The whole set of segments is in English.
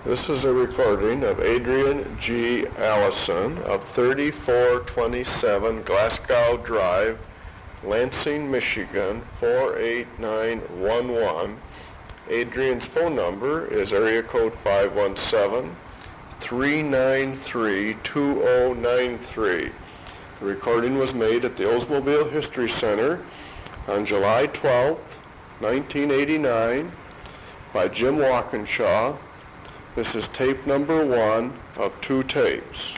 This is a recording of Adrian G. Allison of 3427 Glasgow Drive, Lansing, Michigan, 48911. Adrian's phone number is area code 517-393-2093. The recording was made at the Oldsmobile History Center on July 12, 1989 by Jim Walkinshaw. This is tape number 1 of 2 tapes.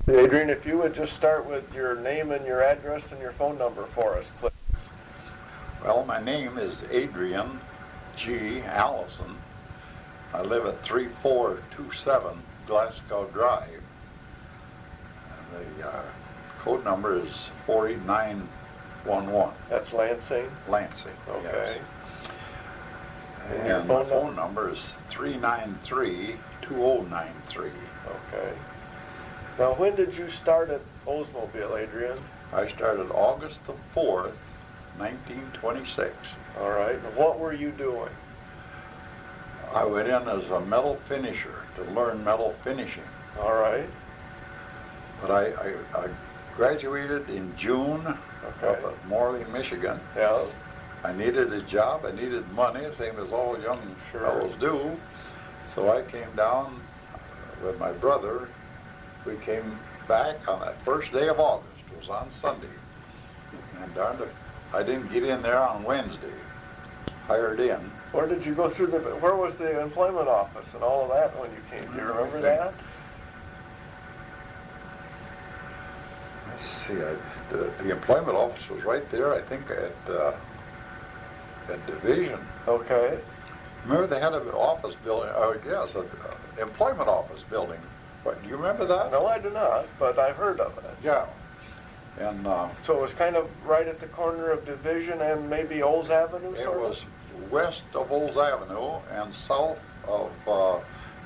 Adrian, if you would just start with your name and your address and your phone number for us, please. Well, my name is Adrian G. Allison. I live at 3427 Glasgow Drive. And the code number is 48911. That's Lansing? Lansing, okay. Yes. And your And my phone number is 393-2093. Okay. Now, when did you start at Oldsmobile, Adrian? I started August the 4th, 1926. All right. And what were you doing? I went in as a metal finisher to learn metal finishing. All right. But I graduated in June up at Morley, Michigan. Yeah. I needed a job. I needed money, same as all young fellows do. So I came down with my brother. We came back on that first day of August. It was on Sunday. And darned if I didn't get in there on Wednesday. Hired in. Where did you go through where was the employment office and all of that when you came? Do you remember that? Let's see, the employment office was right there, I think, at Division. Okay. Remember they had an office building, yes, an employment office building. But do you remember that? No, I do not, but I've heard of it. Yeah. And so it was kind of right at the corner of Division and maybe Olds Avenue, it sort of? was west of Olds Avenue and south of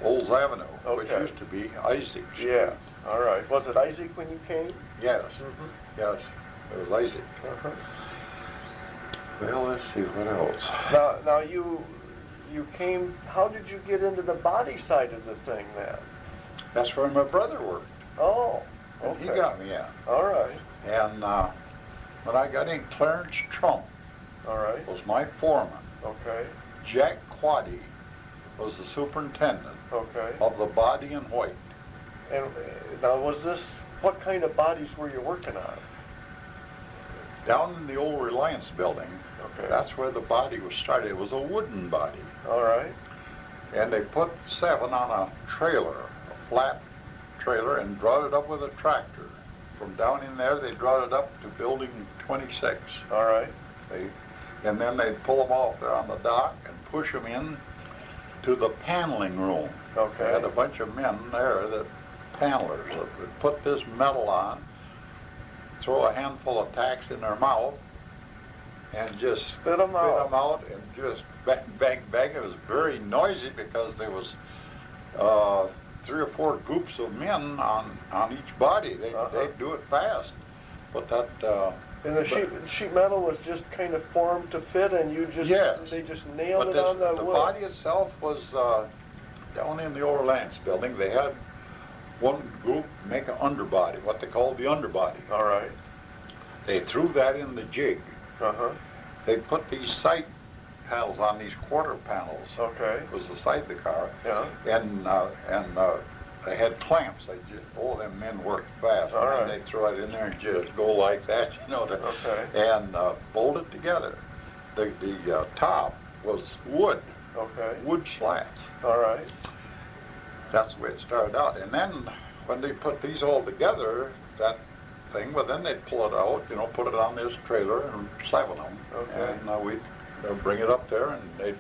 Olds Avenue, which Okay. used to be Isaac Street. Yes. All right. Was it Isaac when you came? Yes. Mm-hmm. Yes. It was Isaac. Uh-huh. Well, let's see, what else? Now you came, how did you get into the body side of the thing then? That's where my brother worked. Oh, And okay. he got me in. All right. And when I got in, Clarence Trump All right. was my foreman. Okay. Jack Quaddy was the superintendent Okay. of the body in white. And now what kind of bodies were you working on? Down in the old Reliance building, Okay. that's where the body was started. It was a wooden body. All right. And they put 7 on a trailer, a flat trailer, and brought it up with a tractor. From down in there, they brought it up to building 26. All right. And then they'd pull them off there on the dock and push them in to the paneling room. Okay. They had a bunch of men there, panelers, that would put this metal on, throw a handful of tacks in their mouth, and just Spit 'em out. and just bang, bang, bang. It was very noisy because there was 3 or 4 groups of men on each body. They'd do it fast. But that And the sheet metal was just kind of formed to fit, and they just nailed it on the wood. The body itself was down in the old Reliance building. They had one group make an underbody, what they called the underbody. All right. They threw that in the jig. Uh-huh. They put these side panels on these quarter panels. Okay. It was the side of the car. Yeah. And they had clamps. They just, them men worked fast. All right. And they throw it in there and just go like that, Okay. and bolt it together. The top was wood. Okay. Wood slats. All right. That's the way it started out. And then when they put these all together, that thing, well, then they'd pull it out, put it on this trailer and 7 them. Okay. And we'd bring it up there and they'd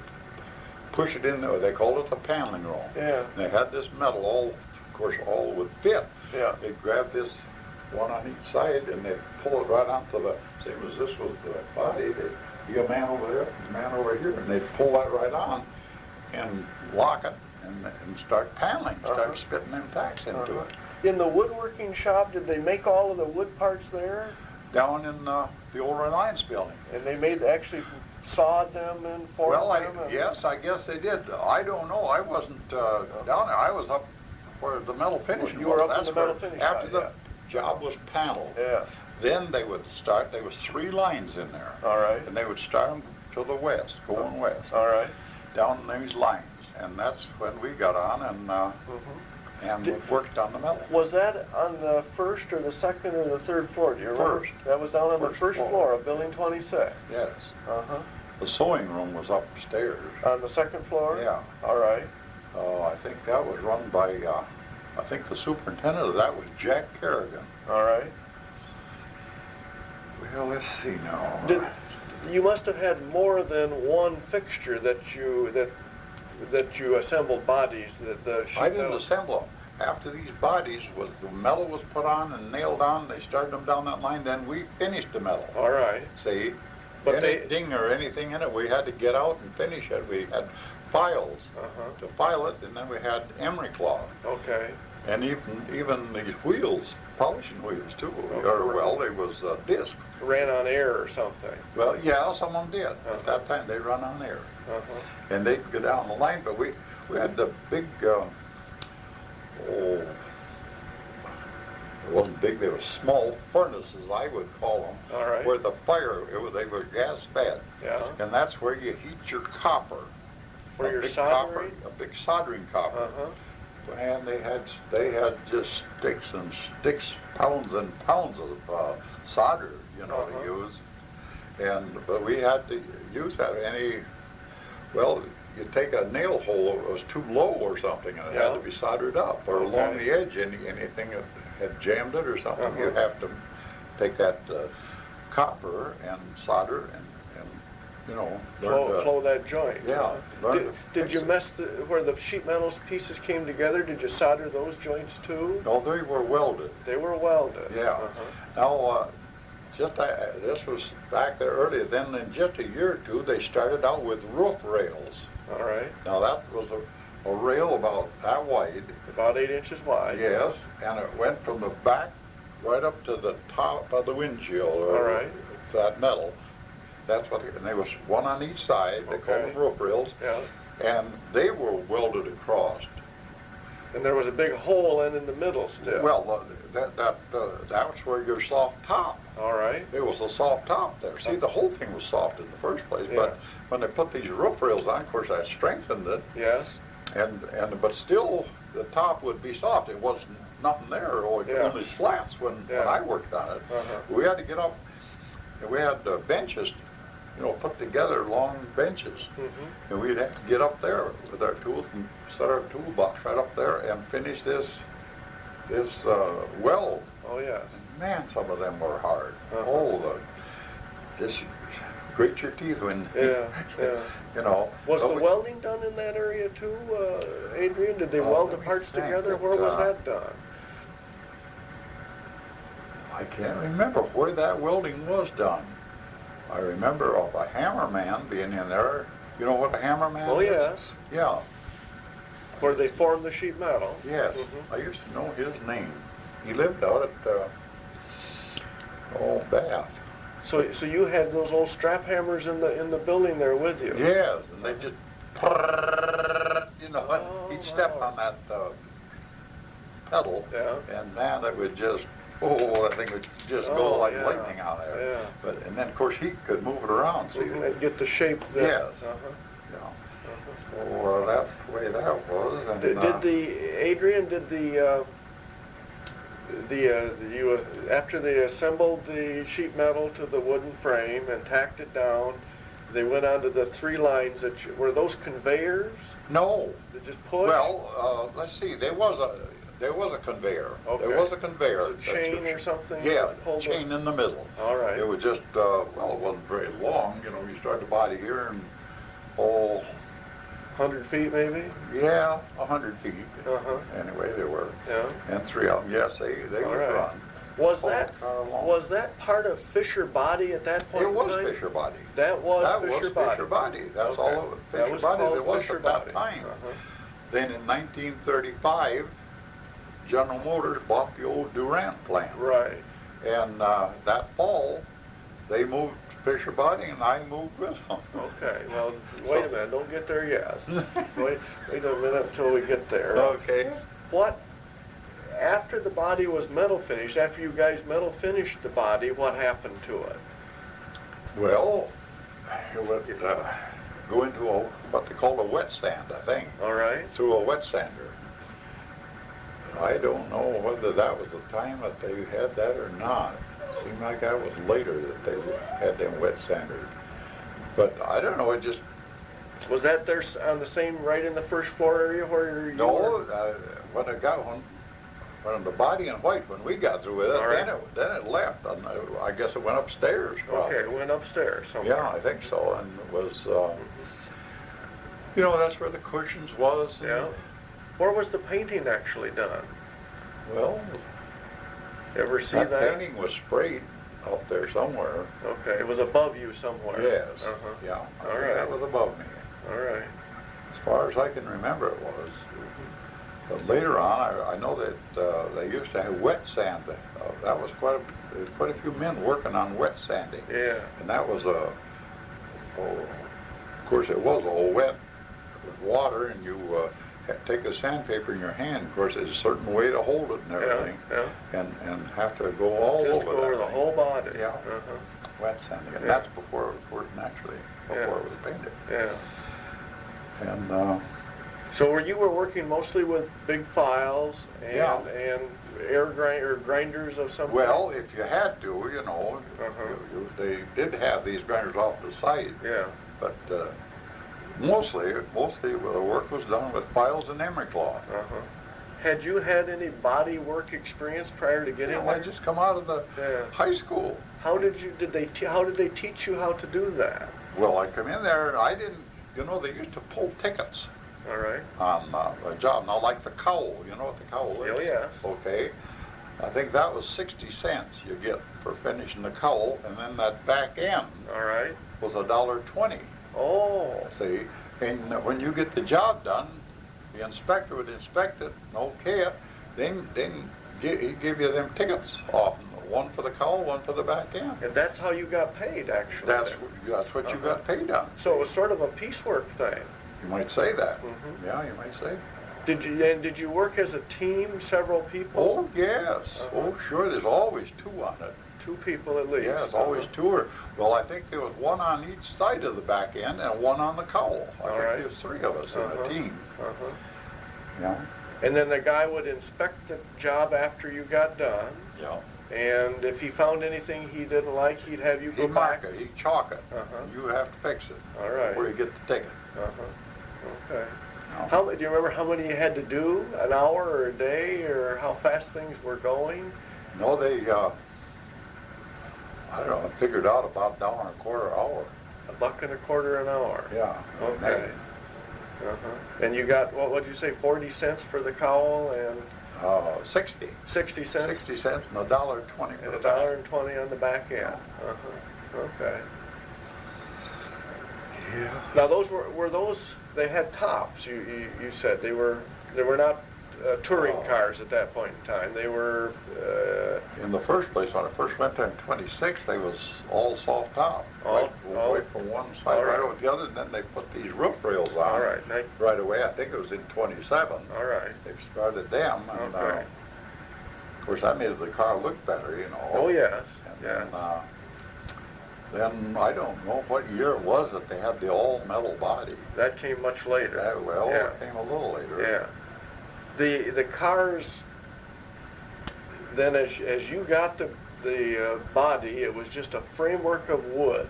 push it in there. They called it the paneling room. Yeah. And they had this metal, all would fit. Yeah. They'd grab this one on each side and they'd pull it right onto the, same as this was the body. They'd be a man over there, a man over here, and they'd pull that right on and lock it and start paneling, start spitting them tacks into it. In the woodworking shop, did they make all of the wood parts there? Down in the old Reliance building. And they actually sawed them and formed them? Yes, I guess they did. I don't know. I wasn't down there. I was up where the metal finishing You were was. up in the metal finish After side, the job was paneled, Yeah. then they would start, there was 3 lines in there. All right. And they would start them to the west, going west, All right. down these lines. And that's when we got on and we worked on the metal. Was that on the first or the second or the third floor? Do you remember? First. That was down on the First first floor. floor of Building 26. Yes. Uh-huh. The sewing room was upstairs. On the second floor? Yeah. All right. I think that was run by, I think the superintendent of that was Jack Kerrigan. All right. Well, let's see now. You must have had more than one fixture that you assembled bodies that the sheet I didn't metal- assemble them. After these bodies, the metal was put on and nailed on, they started them down that line, then we finished the metal. All right. See, But any they- ding or anything in it, we had to get out and finish it. We had files Uh-huh. to file it, and then we had emery cloth. Okay. And even these wheels, polishing wheels too, it was a disc. Ran on air or something. Well, yeah, some of them did. At that time, they run on air. Uh-huh. And they'd go down the line, but we had the big, it wasn't big, they were small furnaces, I would call them. All right. Where the fire, they were gas fed. Yeah. And that's where you heat your copper. For A your big soldering? A big soldering copper. Uh-huh. And they had just sticks, pounds and pounds of solder, to use. But we had to use that. You take a nail hole that was too low or something, and it had to be soldered up, or along the edge, anything that had jammed it or something, you have to take that copper and solder and Flow that joint. Yeah. Did you mess where the sheet metal pieces came together? Did you solder those joints too? No, they were welded. They were welded. Yeah. Now, this was back there earlier. Then in just a year or two, they started out with roof rails. All right. Now that was a rail about that wide. About 8 inches wide. Yes, and it went from the back right up to the top of the windshield. All right. That metal. That's what, and there was one on each side. They called them roof rails. Yeah. And they were welded across. And there was a big hole in the middle still. Well, that's where your soft top. All right. There was a soft top there. See, the whole thing was soft in the first place, but when they put these roof rails on, of course, that strengthened it. Yes. But still, the top would be soft. It wasn't nothing there, only slats when I worked on it. We had to get up, and we had benches, put together long benches. And we'd have to get up there with our tools and set our toolbox right up there and finish this weld. Oh, yeah. Man, some of them were hard. Just grate your teeth when, Was the welding done in that area too, Adrian? Did they weld the parts together? Where was that done? I can't remember where that welding was done. I remember of a hammerman being in there. You know what a hammerman is? Oh, yes. Yeah. Where they formed the sheet metal? Yes. I used to know his name. He lived out at, Bath. So you had those old strap hammers in the building there with you? Yes, and they just, he'd step on that pedal, and man, it would just Oh, that thing would just go Oh, like yeah, lightning out there. yeah. But, and then, of course, he could move it around, see? And get the shape that... Yes. Uh-huh. Yeah. Uh-huh. So that's the way that was. And, Adrian, after they assembled the sheet metal to the wooden frame and tacked it down, they went onto the 3 lines were those conveyors? no. They just push? Well, let's see. There was a conveyor. Okay. There was a conveyor. Was it chain or something? Yeah, Hold chain in the middle. All right. It was just, well, it wasn't very long. You know, you start the body here and, 100 feet maybe? yeah, 100 feet. Uh-huh. Anyway, they were. Yeah. And 3 of them, yes, they All would right. run. Was All that the car along. was that part of Fisher Body at that point It in was time? Fisher Body. That was That Fisher was Body. Fisher Body. That's Okay. all of That Fisher was Body called there was Fisher at that Body. time. Uh-huh. Then in 1935, General Motors bought the old Durant plant. Right. And that fall, they moved to Fisher Body and I moved with them. Okay. Well, wait a minute. Don't get there yet. wait a minute until we get there. Okay. What? After the body was metal finished, after you guys metal finished the body, what happened to it? Well, it would go into what they call a wet sand, I think, All right. through a wet sander. I don't know whether that was the time that they had that or not. Seemed like that was later that they had them wet sanders. But I don't know, it just, Was that there on the same, right in the first floor area where you no, were? when I got one, when the body in white, when we got through with it, All right. then it left. And I guess it went upstairs probably. Okay, it went upstairs somewhere. Yeah, I think so, and it was, you know, that's where the cushions was. And, Yeah. Where was the painting actually done? well, Ever see that that? painting was sprayed up there somewhere. Okay, it was above you somewhere. Yes, Uh-huh. yeah, I All think right. that was above me. All right. As far as I can remember it was. But later on, I know that they used to have wet sand. That was quite a few men working on wet sanding. Yeah. And that was of course it was all wet with water, and you take a sandpaper in your hand. Of course, there's a certain way to hold it and everything, Yeah. and have to go all Just over go that over the thing. whole body. Yeah. Uh-huh. Wet sanding, and Yeah. that's before it was poured naturally, before Yeah. it was painted. Yeah. And So you were working mostly with big files and Yeah. air grinders of some well, if you had to, you know, Uh-huh. they did have these grinders off the side, Yeah. but mostly the work was done with files and emery cloth. Uh-huh. Had you had any body work experience prior to getting You know, I there? just come out of the Yeah. high school. How did they teach you how to do that? Well, I come in there and I didn't, you know, they used to pull tickets All right. on a job. Now, like the cowl, you know what the cowl is? Oh, yes. Okay. I think that was 60 cents you get for finishing the cowl, and then that back end All right. was $1.20. Oh. See, and when you get the job done, the inspector would inspect it and okay it, then he'd give you them tickets off, one for the cowl, one for the back end. And that's how you got paid, actually. That's then. what you Uh-huh. got paid on. So it was sort of a piecework thing. You might say that. Mhm. Yeah, you might say. Did you work as a team, several people? Oh, yes. Uh-huh. Oh, sure. There's always 2 on it. 2 people at least. Yeah, it's always 2. Well, I think there was 1 on each side of the back end and 1 on the cowl. I All think right. there was 3 of us in Uh-huh. a team. Uh-huh. Yeah. And then the guy would inspect the job after you got done, Yeah. and if he found anything he didn't like, he'd have you go He'd mark back. it. He'd chalk it. Uh-huh. You have to fix it. All right. Before you get the ticket. Uh-huh. Okay. No. Do you remember how many you had to do, an hour or a day, or how fast things were going? No, they, I don't know, I figured out about $1.25 an hour. $1.25 an hour. Yeah. Okay. Uh-huh. And you got, what would you say, 40 cents for the cowl and 60. 60 cents? 60 cents and $1.20 for And the back. $1.20 on the back end. Yeah. Uh-huh. Okay. Yeah. Now those were those, they had tops, you said. They were not touring cars at that point in time. They were... In the first place, when I first went there in 26, they was all soft top. All right from one side all right right. over the other, and then they put these roof rails on. all right. Right away. I think it was in 27. All right. They started them, and Okay. of course, that made the car look better, you know. Oh, yes, And yeah. then I don't know what year it was that they had the all-metal body. That came much later. It came a little later. Yeah. The cars, then as you got the body, it was just a framework of wood.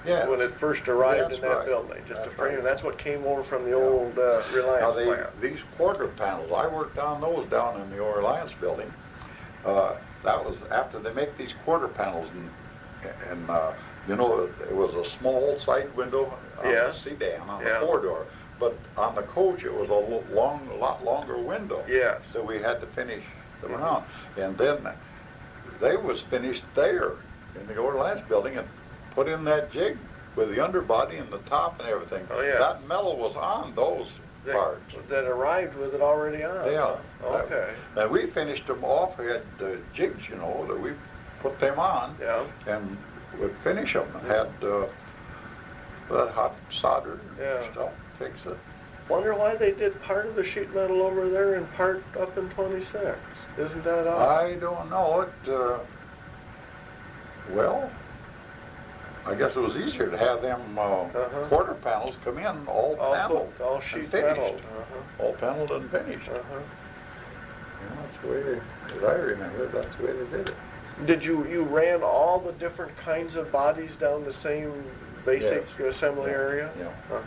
Yeah. When it first arrived That's in that right. building, just That's a frame, right. and that's what came over from the Yeah. old Reliance Now, plant. these quarter panels, I worked on those down in the old Reliance building. That was after they make these quarter panels, and you know, it was a small side window on the sedan on the four-door, but on the coach it was a lot longer window. Yes. So we had to finish them around, and then they was finished there in the old Reliance building and put in that jig with the underbody and the top and everything. Oh, yeah. That metal was on those parts. That arrived with it already on. Yeah. Okay. And we finished them off. We had jigs, you know, that we put them on. Yeah. And would finish them and had that hot solder Yeah. stuff, fix it. Wonder why they did part of the sheet metal over there and part up in 26. Isn't that odd? I don't know. Well, I guess it was easier to have them quarter panels come in all paneled, all and sheet finished. metal. All paneled and finished. Yeah, that's the way, as I remember, that's the way they did it. Did you ran all the different kinds of bodies down the same basic assembly area? Yeah.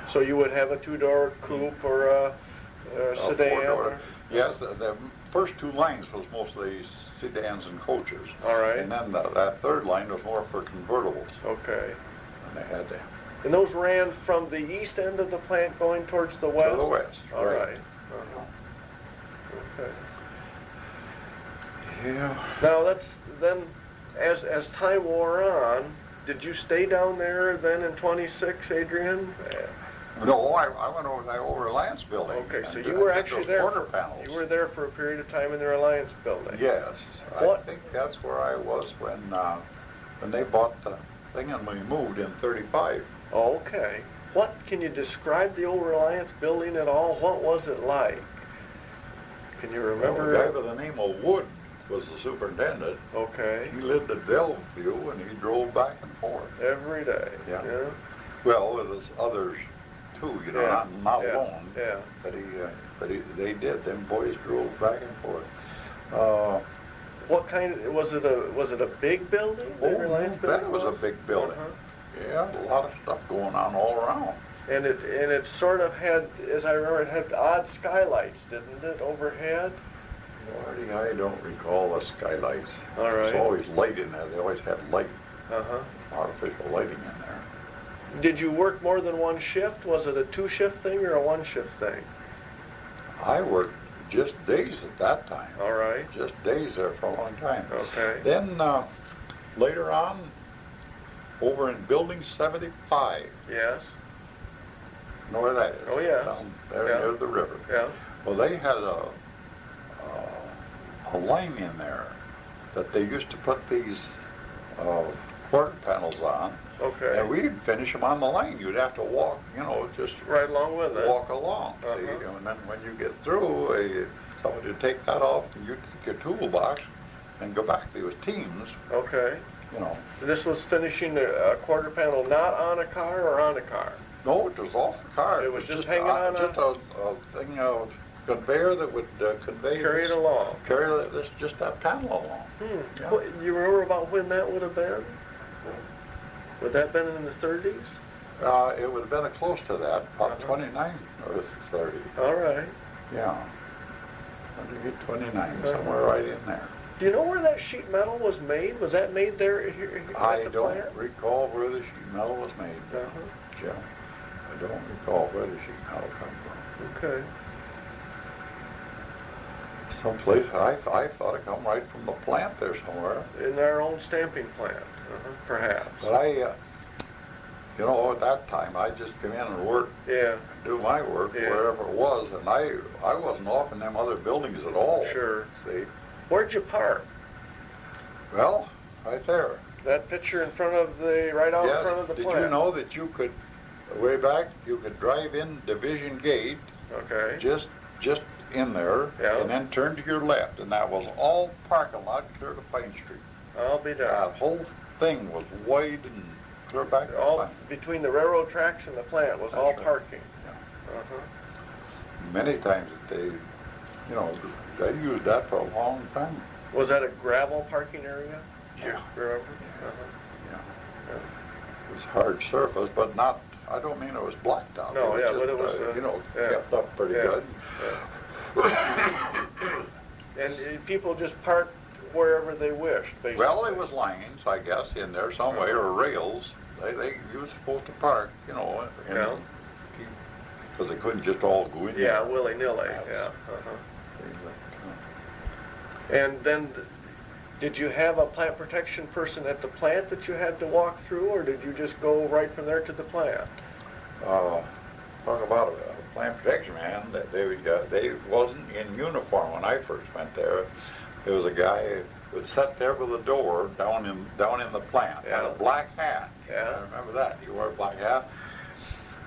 So you would have a two-door coupe or a sedan? Four-door. Yes, the first two lines was mostly sedans and coaches. All right. And then that third line was more for convertibles. Okay. And they had them. And those ran from the east end of the plant going towards the west? To the west. All right. Okay. Yeah. Now then, as time wore on, did you stay down there then in 26, Adrian? No, I went over to the old Reliance building. Okay, so and, you were did actually those there. quarter panels. You were there for a period of time in the Reliance building. Yes. What? I think that's where I was when they bought the thing and we moved in 35. Okay. What, can you describe the old Reliance building at all? What was it like? Can you remember? Well, a guy by the name of Wood was the superintendent. Okay. He lived at Bellevue and he drove back and forth. Every day. Yeah. Well, there was others too, you know, not alone. Yeah. But they did. Them boys drove back and forth. What kind of, was it a big building? The Reliance building that was a big building. Yeah, a lot of stuff going on all around. And it sort of had, as I remember, it had odd skylights, didn't it, overhead? Marty, I don't recall the skylights. All right. There's always light in there. They always had light, Uh-huh. artificial lighting in there. Did you work more than one shift? Was it a two-shift thing or a one-shift thing? I worked just days at that time. All right. Just days there for a long time. Okay. Then later on, over in Building 75, Yes. you know where that is? Oh, yeah. Down there Yeah. near the river. Yeah. Well, they had a line in there that they used to put these quarter panels on. Okay. And we didn't finish them on the line. You'd have to walk, you know, just Right along with it. walk along. See? Uh-huh. And then when you get through, somebody would take that off and you'd take your toolbox and go back. There was teams, Okay. you know. This was finishing a quarter panel not on a car or on a car? No, it was off the car. It was just hanging on just a thing, conveyor that would convey Carry it along. carry just that panel along. Yeah. Well, you remember about when that would have been? Would that have been in the 30s? It would have been close to that, about 29 or 30. All right. Yeah, 29, somewhere right in there. Do you know where that sheet metal was made? Was that made there here at I the don't plant? recall where the sheet metal was made, Jim. I don't recall where the sheet metal come from. Okay. Someplace, I thought it come right from the plant there somewhere. In our own stamping plant, perhaps. But you know, at that time, I just come in and work, Yeah. do my work wherever it was, and I wasn't off in them other buildings at all. Sure. See? Where'd you park? Well, right there. That picture in front of right out in front of the Did plant. you know that you could, way back, you could drive in Division Gate Okay. just in there, Yeah. and then turn to your left, and that was all parking lot clear to Pine Street. I'll be darned. That whole thing was wide and clear back to All Pine. between the railroad tracks and the plant was That's all right. parking. Yeah. Uh-huh. Many times that they, they used that for a long time. Was that a gravel parking area? Do you Yeah. remember? Yeah. Uh-huh. Yeah. It was hard surface, but not, I don't mean it was blacked out. No, was yeah, just, but it was, yeah. kept up pretty Yeah. good. Yeah. And people just parked wherever they wished, basically. Well, there was lanes, I guess, in there some way, or rails. You were supposed to park, Yeah. because they couldn't just all go in Yeah, there. willy-nilly, yeah. Uh-huh. And then, did you have a plant protection person at the plant that you had to walk through, or did you just go right from there to the plant? Talk about a plant protection man, they wasn't in uniform when I first went there. There was a guy who would sit there with a door down in the plant, had Yeah. a black hat. Yeah. I remember that. He wore a black hat.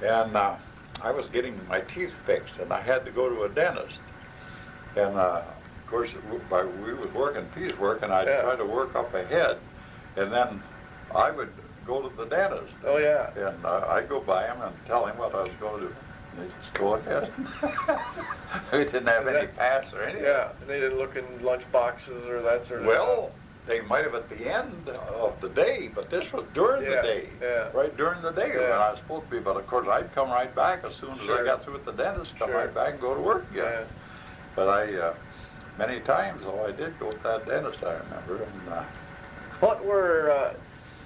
And I was getting my teeth fixed, and I had to go to a dentist. And of course, we was working piecework, and I'd Yeah. try to work up ahead, and then I would go to the dentist. Oh, yeah. And I'd go by him and tell him what I was going to do. And he'd just go ahead. We didn't have any pass or anything. Yeah, and they didn't look in lunch boxes or that sort of Well, they might have at the end of the day, but this was during Yeah, the day. yeah. Right during the day when Yeah. I was supposed to be. But of course, I'd come right back as soon as Sure. I got through with the dentist, come Sure. right back and go to work stuff. again. But many times, I did go to that dentist, I remember. And, What were,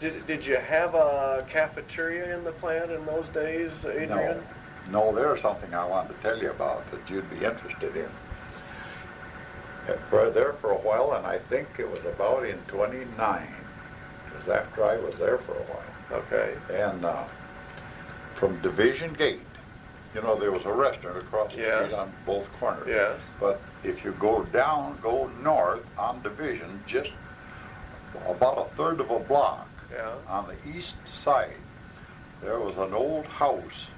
did you have a cafeteria in the plant in those days, Adrian? No, there's something I wanted to tell you about that you'd be interested in. For there for a while, and I think it was about in 29, because after I was there for a while. Okay. And from Division Gate, there was a restaurant across the Yes. street on both corners. Yes. But if you go north on Division, just about a third of a block Yeah. on the east side, there was an old house.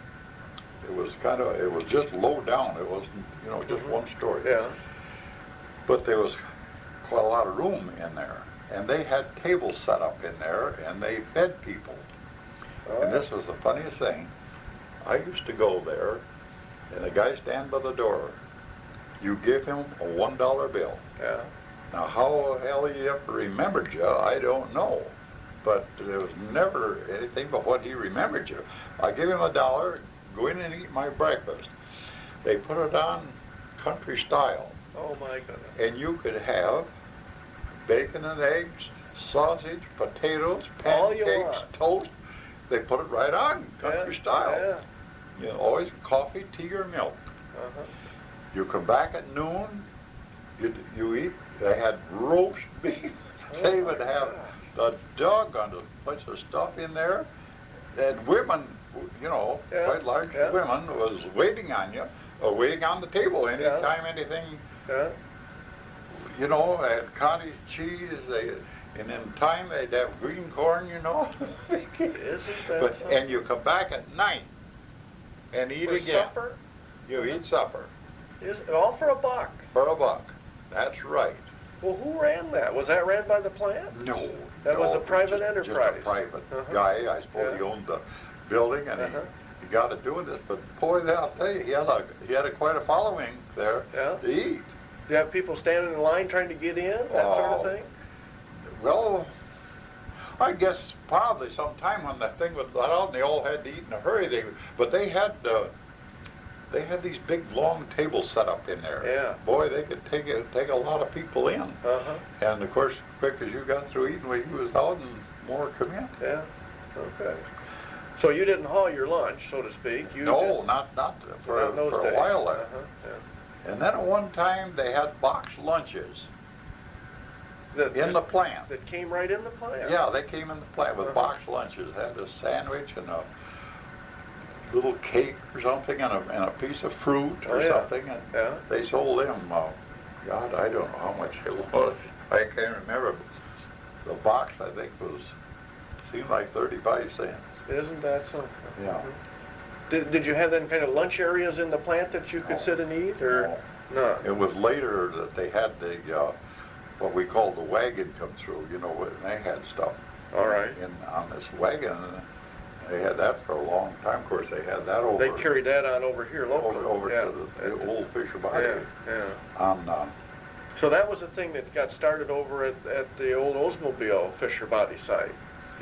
It was just low down. It wasn't, just one story. Yeah. But there was quite a lot of room in there. And they had tables set up in there, and they fed people. And this was the funniest thing. I used to go there, and the guy stand by the door. You give him a $1 bill. Yeah. Now, how the hell he ever remembered you, I don't know. But there was never anything but what he remembered you. I give him $1, go in and eat my breakfast. They put it on country style. Oh, my goodness. And you could have bacon and eggs, sausage, potatoes, All you pancakes, want. toast. They put it right on, country Yeah, style. Yeah. Always coffee, tea, or milk. Uh-huh. You come back at noon, you eat. They had roast beef. They would have a doggone bunch of stuff in there. And women, Yeah, quite large yeah. women, was waiting on you, or waiting on the table anytime anything. Yeah. Had cottage cheese, and in time they'd have green corn, Isn't that But, something? and you come back at night and eat For again. supper? You eat supper All for $1. for $1. That's right. Well, who ran that? Was that ran by the plant? No. That was a private just enterprise. Just a private Uh-huh. guy. I suppose he Yeah. owned the building, and Uh-huh. he got to doing this. But boy, I'll tell you, he had quite a following there Yeah. to eat. Do you have people standing in line trying to get in, that sort of Oh. thing? Well, I guess probably sometime when the thing was let out and they all had to eat in a hurry. But they had these big long tables set up in there. Yeah. Boy, they could take a lot of people in. Uh-huh. And of course, quick as you got through eating, we was out and more come in. Yeah. Okay. So you didn't haul your lunch, so to speak. You No, just, not for not in those a days. while there. Uh-huh. Yeah. And then at one time they had boxed lunches That, in the plant. that came right in the plant. Yeah, they came in the plant with Uh-huh. boxed lunches. Had a sandwich and a little cake or something, and a piece of fruit or Oh, yeah. something. And Yeah. they sold them. God, I don't know how much it was. I can't remember. The box, I think, seemed like 35 cents. Isn't that something? Yeah. Did you have then kind of lunch areas in the plant that you could No. sit and eat, or? No. It was later that they had the, what we call the wagon come through, you know, and they had stuff. All right. On this wagon, they had that for a long time. Of course, they had that over. They carried that on over here locally. Over yeah. to the old Fisher Body. Yeah. On, So that was a thing that got started over at the old Oldsmobile Fisher Body site.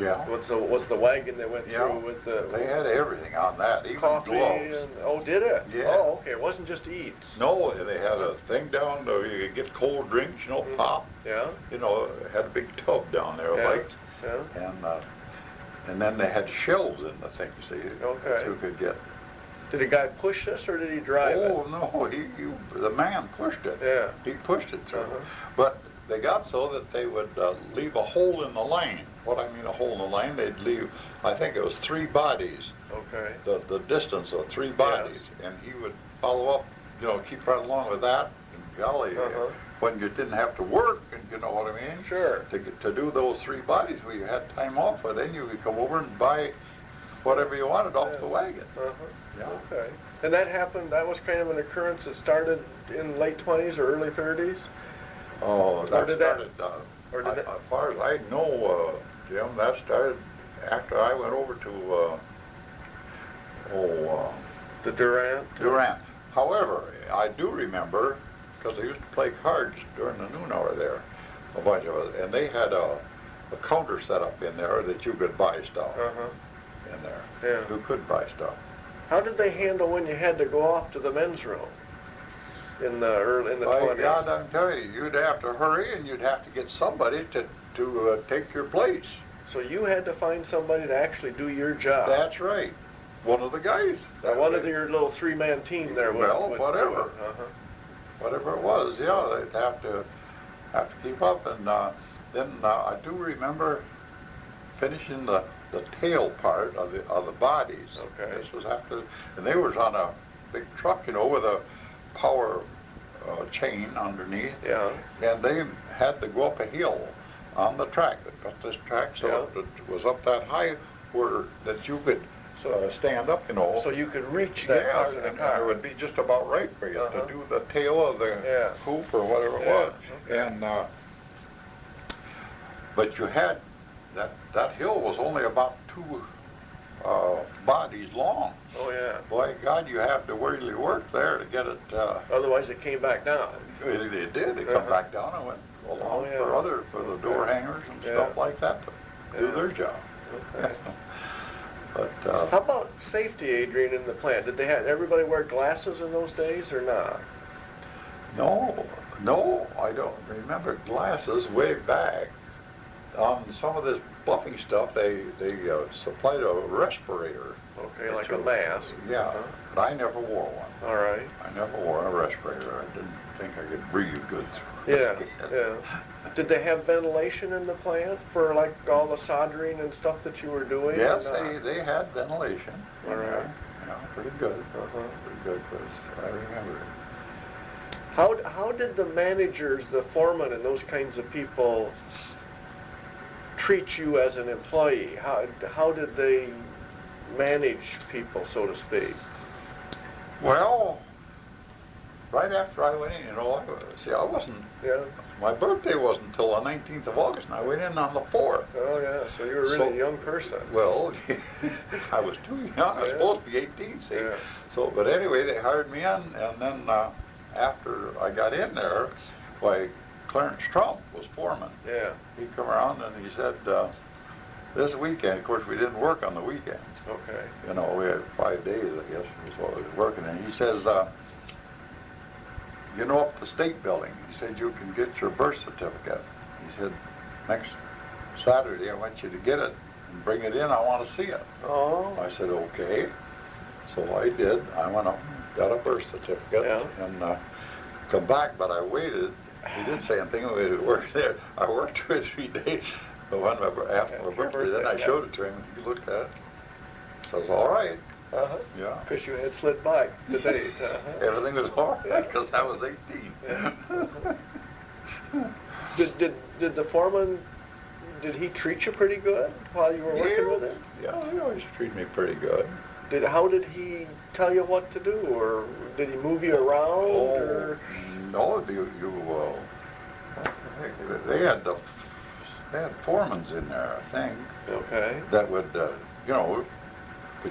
yeah. Was the wagon that went Yeah. through with the They had everything on that, even coffee gloves. and, oh, did it? Yeah. Oh, okay. It wasn't just eats. No, they had a thing down, you could get cold drinks, you know, pop. Yeah. You know, had a big tub down there, Yeah. like, Yeah. and then they had shelves in the thing, see, Okay. that you could get. Did a guy push this or did he drive it? Oh, no, the man pushed it. Yeah. He pushed it through. Uh-huh. But they got so that they would leave a hole in the lane. What I mean a hole in the lane, they'd leave, I think it was 3 bodies, Okay. the distance of 3 bodies. And he would follow up, you know, keep right along with that. And golly, Uh-huh. when you didn't have to work, and you know what I mean? Sure. To do those 3 bodies where you had time off, well, then you could come over and buy whatever you wanted off the wagon. Uh-huh. Yeah. Okay. And that happened, that was kind of an occurrence that started in late 20s or early 30s? Oh, that did that- started, or did that- as far as I know, Jim, that started after I went over to, The Durant? Durant. However, I do remember, because I used to play cards during the noon hour there, a bunch of us, and they had a counter set up in there that you could buy stuff Uh-huh. in there. Yeah. You could buy stuff. How did they handle when you had to go off to the men's room in the early, in the By 20s? God, I'm telling you, you'd have to hurry and you'd have to get somebody to take your place. So you had to find somebody to actually do your job. That's right. One of the guys. Now, one of your little 3-man team there would. Well, would whatever. do it. Uh-huh. Whatever it was, yeah, they'd have to keep up. And then I do remember finishing the tail part of the bodies. Okay. This was after, and they was on a big truck, you know, with a power chain underneath. Yeah. And they had to go up a hill on the track. They cut this track so Yeah. it was up that high where that you could stand up, you know. So you could reach that part of the and car. it would be just about right for you Uh-huh. to do the tail of the Yeah. hoop or whatever it Yeah, was. okay. And but you had that hill was only about 2 bodies long. Oh, yeah. Boy, God, you have to really work there to get it. Otherwise it came back down. It did. It Uh-huh. come back down and went along Oh, yeah. for the door hangers and Yeah. stuff like that to do Yeah. their job. Okay. But How about safety, Adrian, in the plant? Did they have everybody wear glasses in those days or not? no, I don't remember glasses way back. On some of this buffing stuff, they supplied a respirator. Okay, like a mask. Yeah, Uh-huh. but I never wore one. All right. I never wore a respirator. I didn't think I could breathe good through Yeah, it. yeah. Did they have ventilation in the plant for like all the soldering and stuff that you were doing? Yes, or not? they had ventilation. in All right. there. Yeah, pretty good. Uh-huh. Pretty good, 'cause I remember it. How did the managers, the foremen, and those kinds of people treat you as an employee? How did they manage people, so to speak? Well, right after I went in, you know, I wasn't, Yeah. my birthday wasn't until the 19th of August, and I went in on the 4th. Oh yeah. So you were really So- a young person. Well, I was too young. I was Yeah. supposed to be 18, see. Yeah. So, but anyway, they hired me in, and then after I got in there, why, Clarence Trump was foreman. Yeah. He come around and he said, this weekend, of course, we didn't work on the weekends. Okay. You know, we had 5 days, I guess, was what we was working. And he says, you know, up the state building, he said, you can get your birth certificate. He said, next Saturday, I want you to get it and bring it in. I want to see it. Oh. I said, okay. So I did. I went up, got a birth certificate, Yeah. and come back, but I waited. He didn't say anything. We worked there. I worked 2 or 3 days. But when after my birthday, then I showed it to him, and he looked at it. Says, all right. Uh-huh. Yeah. Because you had slid by the date. Uh-huh. Everything was all right, because I was 18. Yeah. Did the foreman, did he treat you pretty good while you were working with him? Yeah, he always treated me pretty good. How did he tell you what to do, or did he move you around? Or? No, they had foremans in there, I think. Okay. That would, but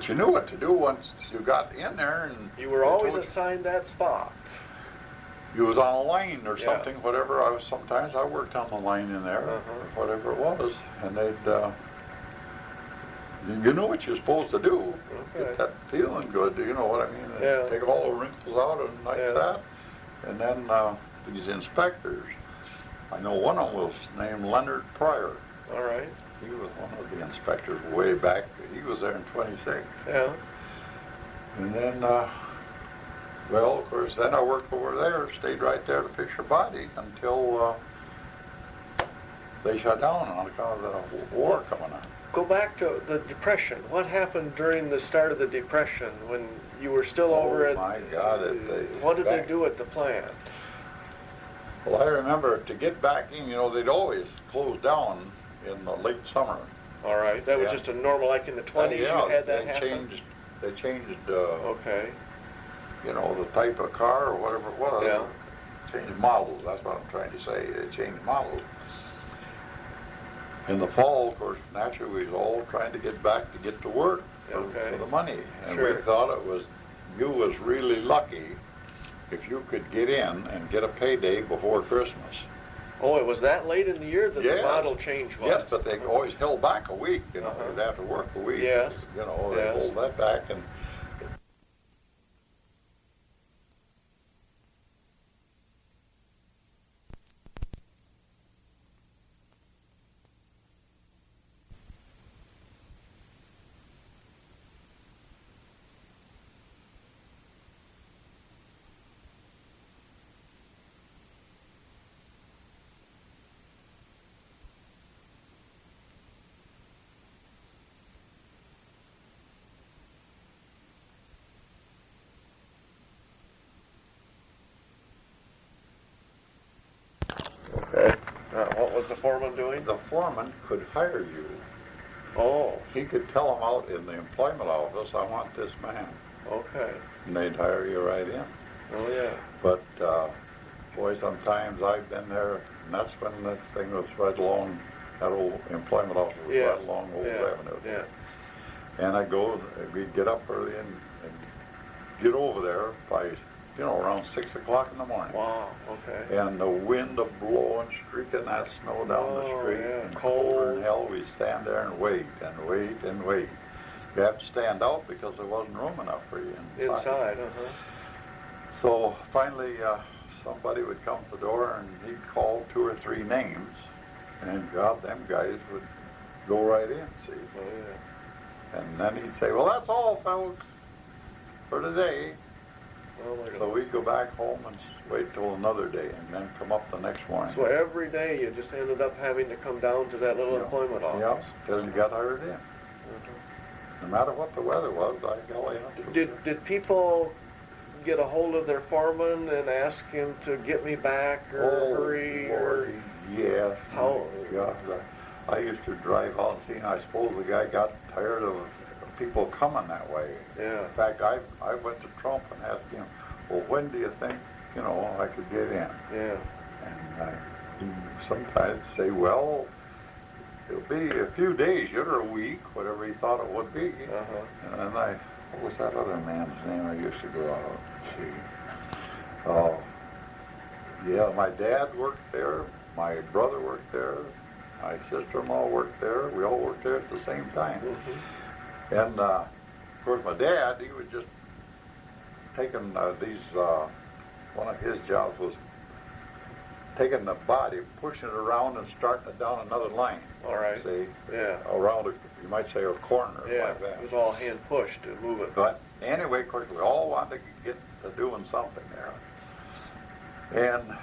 you knew what to do once you got in there, and You were always assigned that spot. you was on a line or Yeah. something, whatever. Sometimes I worked on the line in there, or whatever it was, and you know what you're supposed to do. Okay. Get that feeling good, you know what I mean? Yeah. Take all the wrinkles out and like that. And then these inspectors, I know one of them was named Leonard Pryor. All right. He was one of the inspectors way back. He was there in 26. Yeah. And then, well, of course, then I worked over there, stayed right there to fix your body until they shut down on account of the war coming on. Go back to the Depression. What happened during the start of the Depression when you were still over at... Oh, my God. What did they do at the plant? Well, I remember to get back in, they'd always close down in the late summer. All right. That was just a normal, like in the 20s, you had that happen? They changed, Okay. the type of car or whatever it was. Yeah. Changed models, that's what I'm trying to say. They changed models. In the fall, of course, naturally, we was all trying to get back to get to work for the money. And we thought you was really lucky if you could get in and get a payday before Christmas. Oh, it was that late in the year that the model change was? Yes, but they always held back a week, You'd have to work a week. Yes. They hold that back. And Okay. What was the foreman doing? the foreman could hire you. Oh, He could tell them out in the employment office, I want this man. okay. And they'd hire you right in. Oh, yeah. But, boy, sometimes I've been there, and that's when that thing was right along, that old employment office was right along Old Avenue. Yeah. And we'd get up early and get over there by, around 6 o'clock in the morning. Wow, okay. And the wind a blowing, streaking that snow down the street. Yeah, And cold. colder than hell, we'd stand there and wait and wait and wait. You have to stand out because there wasn't room enough for you Inside, So finally, somebody would come to the door and he'd call 2 or 3 names, and God, them guys would go right in, see. Oh, yeah. And then he'd say, well, that's all, folks, for today. Oh, my God. So we'd go back home and wait till another day and then come up the next morning. So every day you just ended up having to come down to that little employment office? Yeah, till you got hired in. No matter what the weather was, I golly. Did people get a hold of their foreman and ask him to get me back or hurry? Lord, yes. How? God, I used to drive out and see, I suppose the guy got tired of people coming that way. Yeah. In fact, I went to Trump and asked him, well, when do you think, I could get in? Yeah. And he sometimes say, well, it'll be a few days, or a week, whatever he thought it would be. And then what was that other man's name I used to go out and see? Oh, yeah, my dad worked there, my brother worked there, my sister-in-law worked there, we all worked there at the same time. And, of course, my dad, he was just taking one of his jobs was taking the body, pushing it around and starting it down another line. All right. See? Yeah. Around, you might say, a corner Yeah, like that. it was all hand pushed to move it. But anyway, of course, we all wanted to get to doing something there. And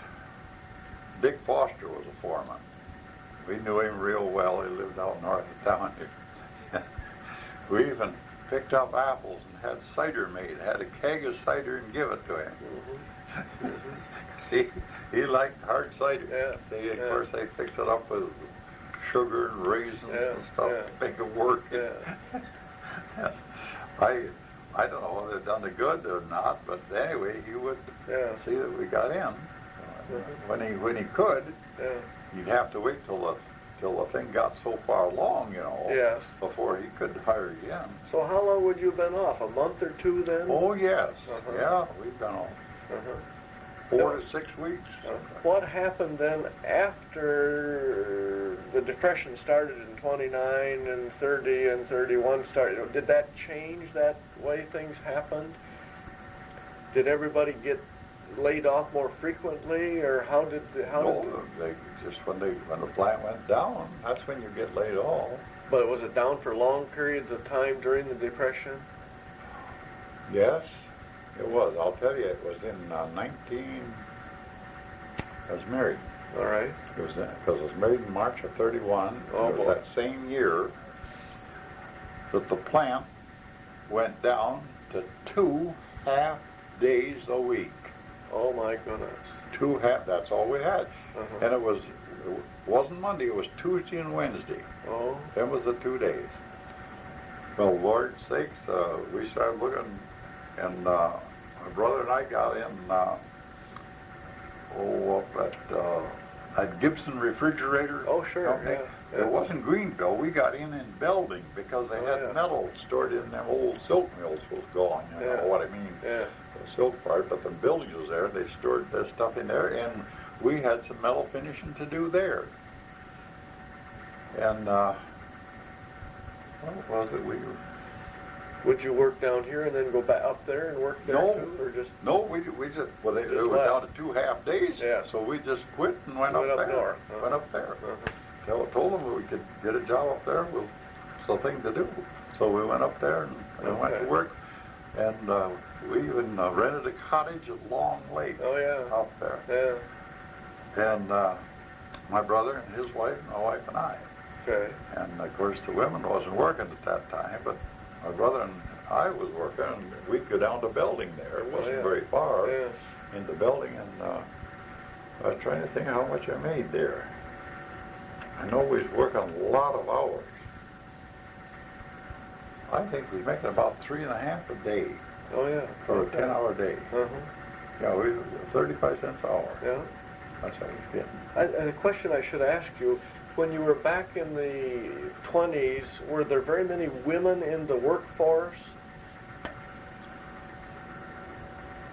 Dick Foster was a foreman. We knew him real well. He lived out north of town. We even picked up apples and had cider made, had a keg of cider and give it to him. See, he liked hard cider. Yeah. See, of course, they fix it up with sugar and raisins and stuff to make it work. Yeah. I don't know whether it done it good or not, but anyway, he would Yeah. see that we got in. When he could, Yeah. you'd have to wait till the thing got so far along, you know, Yes. before he could hire again. So how long would you have been off? A month or two then? Oh yes, Uh-huh. yeah, we've been on Uh-huh. 4 to 6 weeks. What happened then after the Depression started in 29 and 30 and 31 started? Did that change that way things happened? Did everybody get laid off more frequently, or how did They just when the plant went down, that's when you get laid off. but was it down for long periods of time during the Depression? Yes, it was. I'll tell you, it was in I was married. All right. It was because I was married in March of 31. Oh, it was boy. that same year that the plant went down to 2 half days a week. Oh my goodness. 2 half, that's all we had. Uh-huh. And it wasn't Monday, it was Tuesday and Wednesday. Oh. Them was the 2 days. Well, Lord's sakes, we started looking, and my brother and I got in, up at Gibson Refrigerator Oh, sure, Company. yeah, It yeah. wasn't Greenville. We got in Belding because they Oh, had yeah. metal stored in them old silk mills was gone. You Yeah. know what I mean? Yeah. The silk part, but the building was there. They stored their stuff in there, and we had some metal finishing to do there. And what was it? Would you work down here and then go back up there and work there No. too, or just? No, we just, well, it Just was left. down to 2 half days. Yeah. So we just quit and went Went up up there. north, huh? Went up there. Uh-huh. So I told them we could get a job up there. Well, it's the thing to do. So we went up there and went to Okay. work. And we even rented a cottage at Long Lake Oh yeah. up there. Yeah. And my brother and his wife, my wife and I. Okay. And of course the women wasn't working at that time, but my brother and I was working, and we'd go down to Belding there. It wasn't yeah. very far Yeah. into Belding, and I was trying to think how much I made there. I know we was working a lot of hours. I think we was making about 3.5 a day Oh yeah. for a Okay. 10-hour day. Uh-huh. Yeah, we 35 cents an hour. Yeah. That's how we was getting. And a question I should ask you, when you were back in the 20s, were there very many women in the workforce?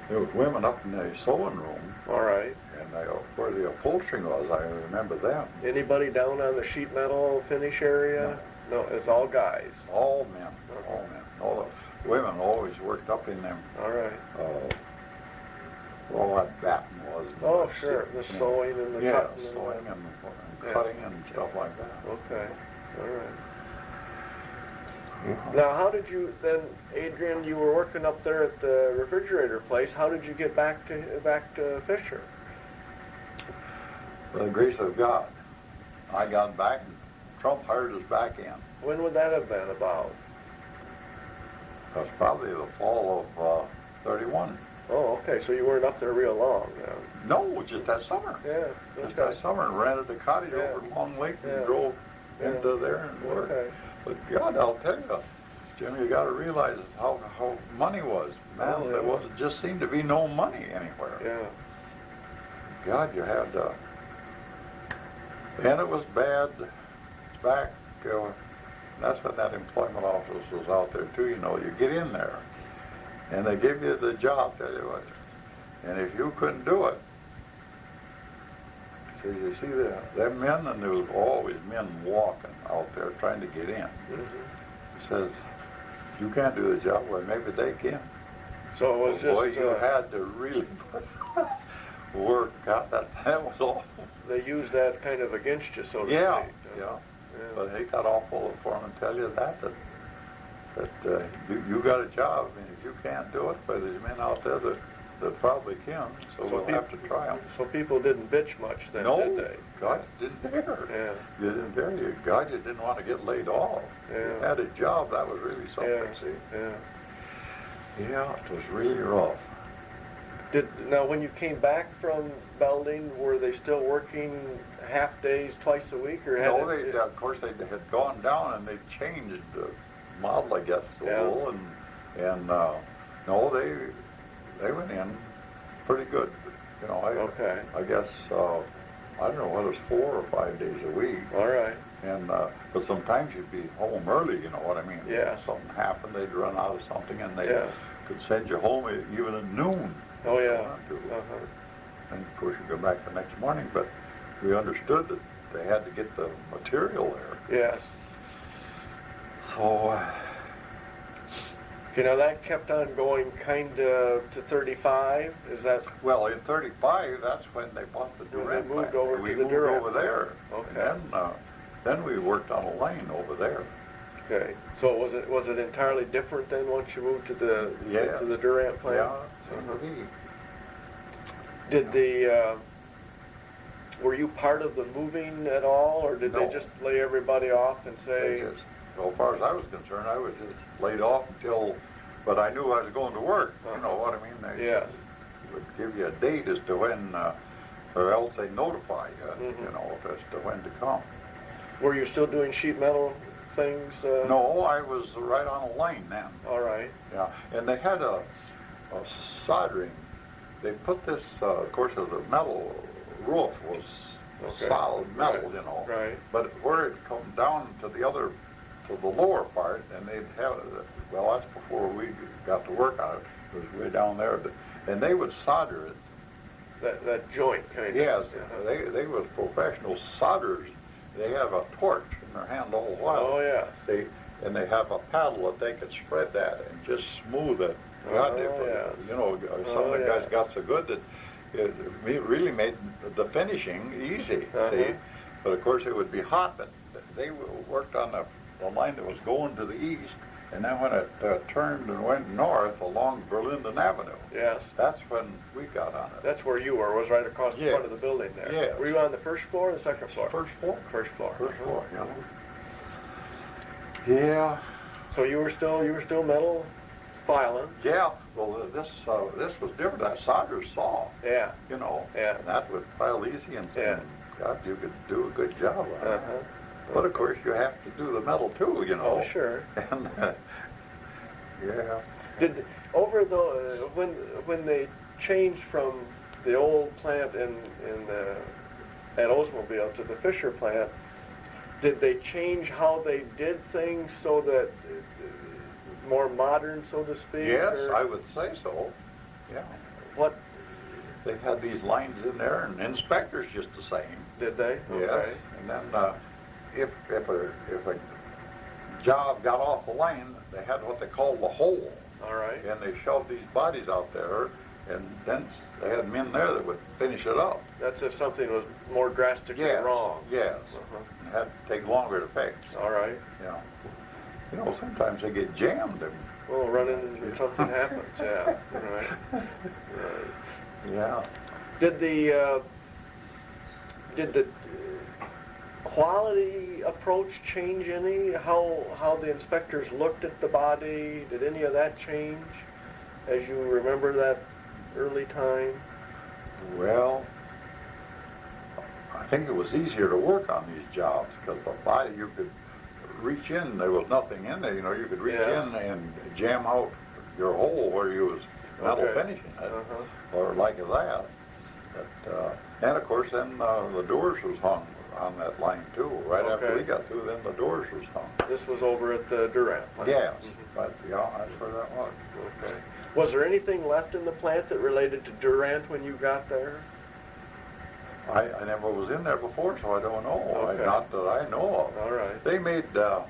There was women up in the sewing room, All right. and where the upholstering was, I remember them. Anybody down on the sheet metal finish area? No, it's all guys. All men, all men. All the women always worked up in them. All right. All that batten was. Oh, sure. The sewing and the Yeah, cutting. sewing and Yeah. cutting and stuff like that. Okay. All right. Now, how did you then, Adrian? You were working up there at the refrigerator place. How did you get back to Fisher? By the grace of God, I got back, and Trump hired us back in. When would that have been about? That was probably the fall of 31. Oh, okay. So you weren't up there real long then. No, just that summer. Yeah. Just Okay. that summer, and rented a cottage Yeah. over at Long Lake and Yeah. drove Yeah. into there and worked. Okay. But God, I'll tell you, Jim, you got to realize how money was. Man, Oh, yeah. there wasn't just seemed to be no money anywhere. Yeah. God, you had and it was bad back. That's when that employment office was out there too. You know, you get in there, and they give you the job. Tell you what, and if you couldn't do it, so you see them men, and there was always men walking out there trying to get in. Mm-hmm. He says, you can't do the job. Well, maybe they can. So it was just. Boy, you had to really work out that was awful. They used that kind of against you, so to Yeah, speak. yeah. Yeah. But they got awful for them and tell you that you got a job, and if you can't do it, but there's men out there that probably can, so we'll have to try them. So people didn't bitch much then, No, did they? God, you didn't dare. Yeah. You didn't dare. God, you didn't want to get laid off. Yeah. You had a job, that was really something, Yeah. see. Yeah. Yeah, it was really rough. Now, when you came back from Belding, were they still working half days twice a week, or had No, it- of course, they had gone down and they changed the model, I guess, a Yeah. little, And no, they went in pretty good. You know, Okay. I guess I don't know whether it's 4 or 5 days a week. All right. And but sometimes you'd be home early. You know what I mean? Yeah. If something happened, they'd run out of something, and they Yeah. could send you home even at noon. Oh, if you yeah. wanted to. Uh-huh. And of course you go back the next morning, but we understood that they had to get the material there. Yes. So, You know, that kept on going kind of to 35. Is that well, in 35, that's when they bought the When they Durant moved plant. over We to the moved Durant over there. Okay. And then we worked on a line over there. okay? So was it entirely different then once you moved to the Yeah. to the Durant plant? Yeah, seemed to be. Did the were you part of the moving at all, or did they No. just lay everybody off and They say? just, so far as I was concerned, I was just laid off until, but I knew I was going to work. You know what I mean? They Yes. would give you a date as to when, or else they notify you, Mhm. you know, as to when to come. Were you still doing sheet metal things? No, I was right on a line then. All right. Yeah, and they had a soldering. They put this, of course, the metal roof was Okay. solid metal, Right. you know. Right. But where it come down to the lower part, and they'd have, well, that's before we got to work on it. It was way down there, and they would solder it. That joint kind Yes, of. Yeah. they were professional solderers. They have a torch in their hand the whole while. Oh yeah. And they have a paddle that they could spread that and just smooth it. God, Oh, yeah. You know, some of the yeah. guys got so good that it really made the finishing easy. Uh-huh. See? But of course it would be hot. But they worked on the line that was going to the east, and then when it turned and went north along Berlinden Avenue, Yes. that's when we got on it. That's where you were. Was right across the Yeah. front of the building there. Yeah. Were you on the first floor or the second floor? First floor. First floor. First Uh-huh. floor. Yeah. Yeah. So you were still metal filing. Yeah, well, this was different. That solder saw, Yeah. you know, Yeah. and that would file easy, and Yeah. God, you could do a good job on it. Uh-huh. But of course, you have to do the metal too, you know. Oh sure. And yeah, Did over the when they changed from the old plant at Oldsmobile to the Fisher plant, did they change how they did things so that more modern, so to speak? yes, or I would say so. Yeah, what they had these lines in there, and inspectors just the same. did they? Yes, Okay. and then if a job got off the line, they had what they called the hole. All right. And they shoved these bodies out there, and then they had men there that would finish it up. That's if something was more drastically Yes, wrong. yes. Uh-huh. It had to take longer to fix. All right. Yeah. You know, sometimes they get jammed. And, Well, running something happens. Yeah. Right. Right. yeah. Did the quality approach change any? How the inspectors looked at the body? Did any of that change as you remember that early time? Well, I think it was easier to work on these jobs because the body, you could reach in, there was nothing in there, you know, you could reach Yeah. in and jam out your hole where you was metal Okay. finishing it, Uh-huh. or like that. But, and of course then the doors was hung on that line too. Right after Okay. we got through, then the doors was hung. This was over at the Durant plant? Yes, Mhm. but yeah, that's where that was. Okay. Was there anything left in the plant that related to Durant when you got there? I never was in there before, so I don't know. Okay. Not that I know of. All right. They made the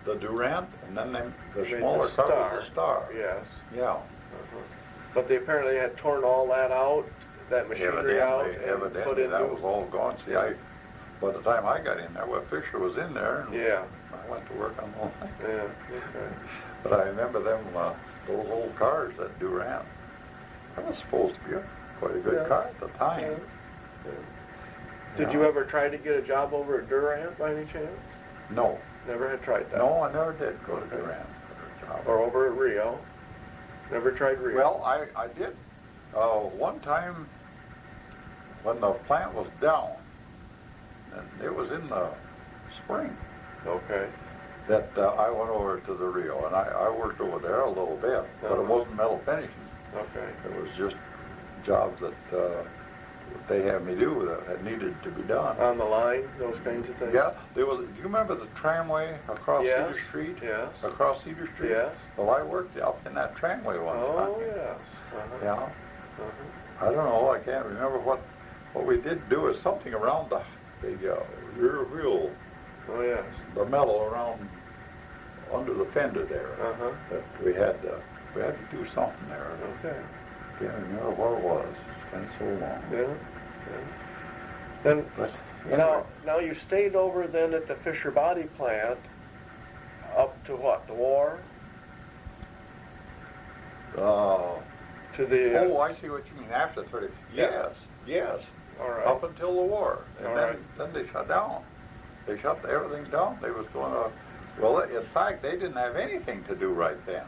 Durant, and then the Made smaller the car was the Star. Yes. Yeah. Uh-huh. But they apparently had torn all that out, that machinery out, and put Evidently, in that new. was all gone. See, by the time I got in there, well, Fisher was in there, and Yeah. I went to work on the line. Yeah. Okay. But I remember them, those old cars, that Durant. That was supposed to be quite a good Yeah. car at the time. Yeah. Did you ever try to get a job over at Durant by any chance? No. Never had tried that. No, I never did go to Durant for a job. Or over at Rio? Never tried Rio? Well, I did. One time when the plant was down, and it was in the spring, Okay. that I went over to the Rio, and I worked over there a little bit, but it wasn't metal finishing. Okay. It was just jobs that they had me do that had needed to be done. On the line, those kinds of things? Yeah, there was. Do you remember the tramway across Yes. Cedar Street? Yes. Across Cedar Street? Yes. Well, I worked up in that tramway one time. Oh, yes. Yeah. Uh-huh. I don't know. I can't remember what we did do. Is something around the rear wheel, Oh, yes. the metal around under the fender there. Uh-huh. That we had to do something there. Okay. Can't remember what it was. It's been so long. Yeah. Then, But anyway, now you stayed over then at the Fisher Body Plant up to what, the war? To the... oh, I see what you mean. After 30. Yeah. Yes. All right. Up until the war, and All then, right. then they shut down. They shut everything down. They was going to, well, in fact, they didn't have anything to do right then.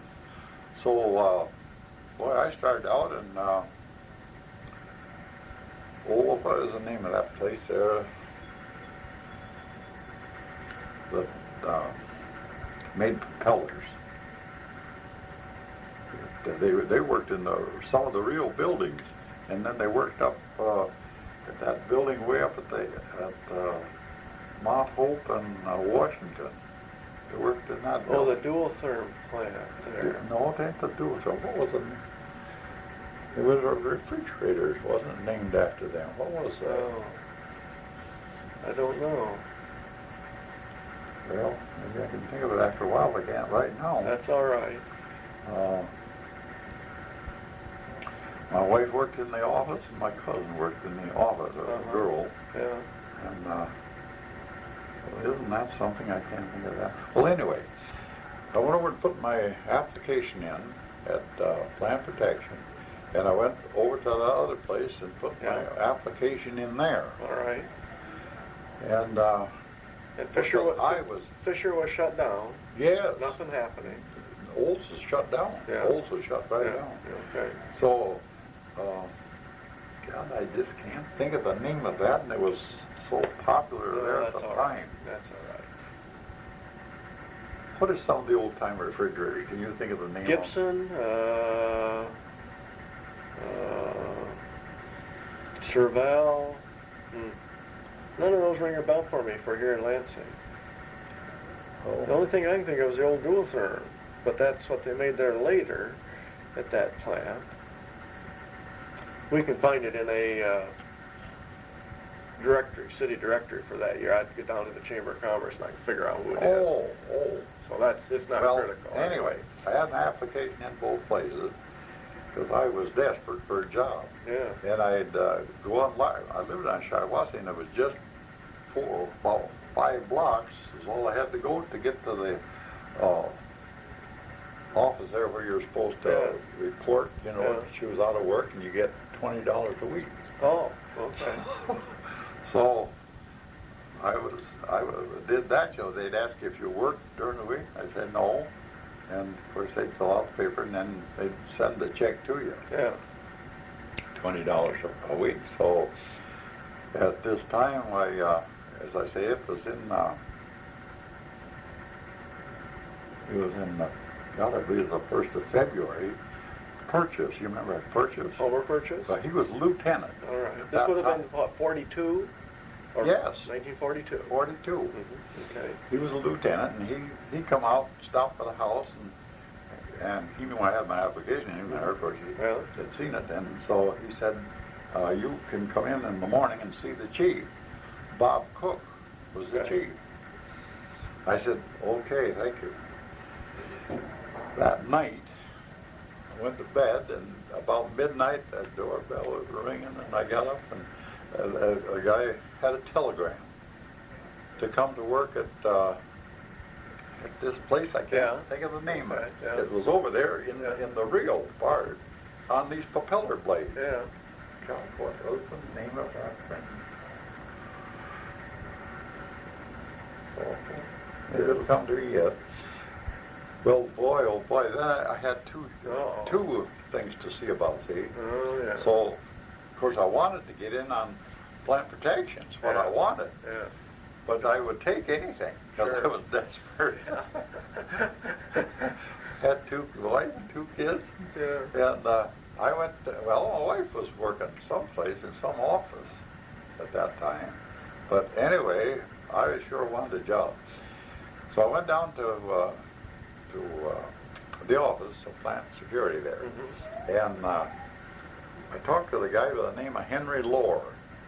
So, boy, I started out and, what is the name of that place there? That made propellers. They worked in some of the real buildings, and then they worked up at that building way up at Mount Hope and Washington. They worked in that Oh, the building. dual therm plant there. No, it ain't the dual. So what was it? It was a refrigerator. It wasn't named after them. What was that? Oh. I don't know. Well, maybe I can think of it after a while, but I can't right now. That's all right. My wife worked in the office, and my cousin worked in the office, a girl. Yeah. And isn't that something? I can't think of that. Well, anyway, I went over and put my application in at Plant Protection, and I went over to the other place and put my application in there. All right. And Fisher Fisher was shut down. Yes. Nothing happening. Olds was shut down. Yeah. Olds was shut right down. Okay. So, God, I just can't think of the name of that, and it was so popular there at the time. That's all right. What is some of the old-time refrigerators? Can you think of the name Gibson, Serval. None of those ring a bell for me for here in Lansing. of them? The only thing I can think of is the old dual therm, but that's what they made there later at that plant. We can find it in a city directory for that year. I have to get down to the Chamber of Commerce and I can figure out who it is. Oh. So it's not Well, critical. anyway, I had an application in both places because I was desperate for a job. Yeah. And I'd go online. I lived on Shiawassee, and it was just about 5 blocks is all I had to go to get to the office there where you're supposed to report, if she was out of work, and you get $20 a week. Oh, okay. So I did that. They'd ask if you worked during the week. I said no, and of course they'd fill out the paper, and then they'd send a check to you. Yeah. $20 a week. So at this time, as I say, it was in God, I believe the 1st of February. Purchase, you remember that Purchase? Over purchase? He was lieutenant. All right. This would have been, what, 42? Or Yes. 1942? 42. Mm-hmm. Okay. He was a lieutenant, and he come out, stopped by the house, and he knew I had my application in there. Of course, he had seen it, and so he said, you can come in the morning and see the chief. Bob Cook was the chief. I said, okay, thank you. That night, I went to bed, and about midnight, that doorbell was ringing, and I got up, and a guy had a telegram to come to work at this place. I can't think of the name of it. Yeah. It was over there in the Rio part on these propeller blades. Yeah. God, what was the name of that thing? Maybe it'll come to you yet. Well, boy, oh boy, then I had two things to see about, see? Oh, yeah. So, of course, I wanted to get in on plant protections, what I wanted. Yeah. but I would take anything because I Sure. was desperate. Had two wife and two kids, Yeah. and I went. Well, my wife was working someplace in some office at that time, but anyway, I sure wanted a job. So I went down to the office of plant security there, and I talked to the guy by the name of Henry Lohr.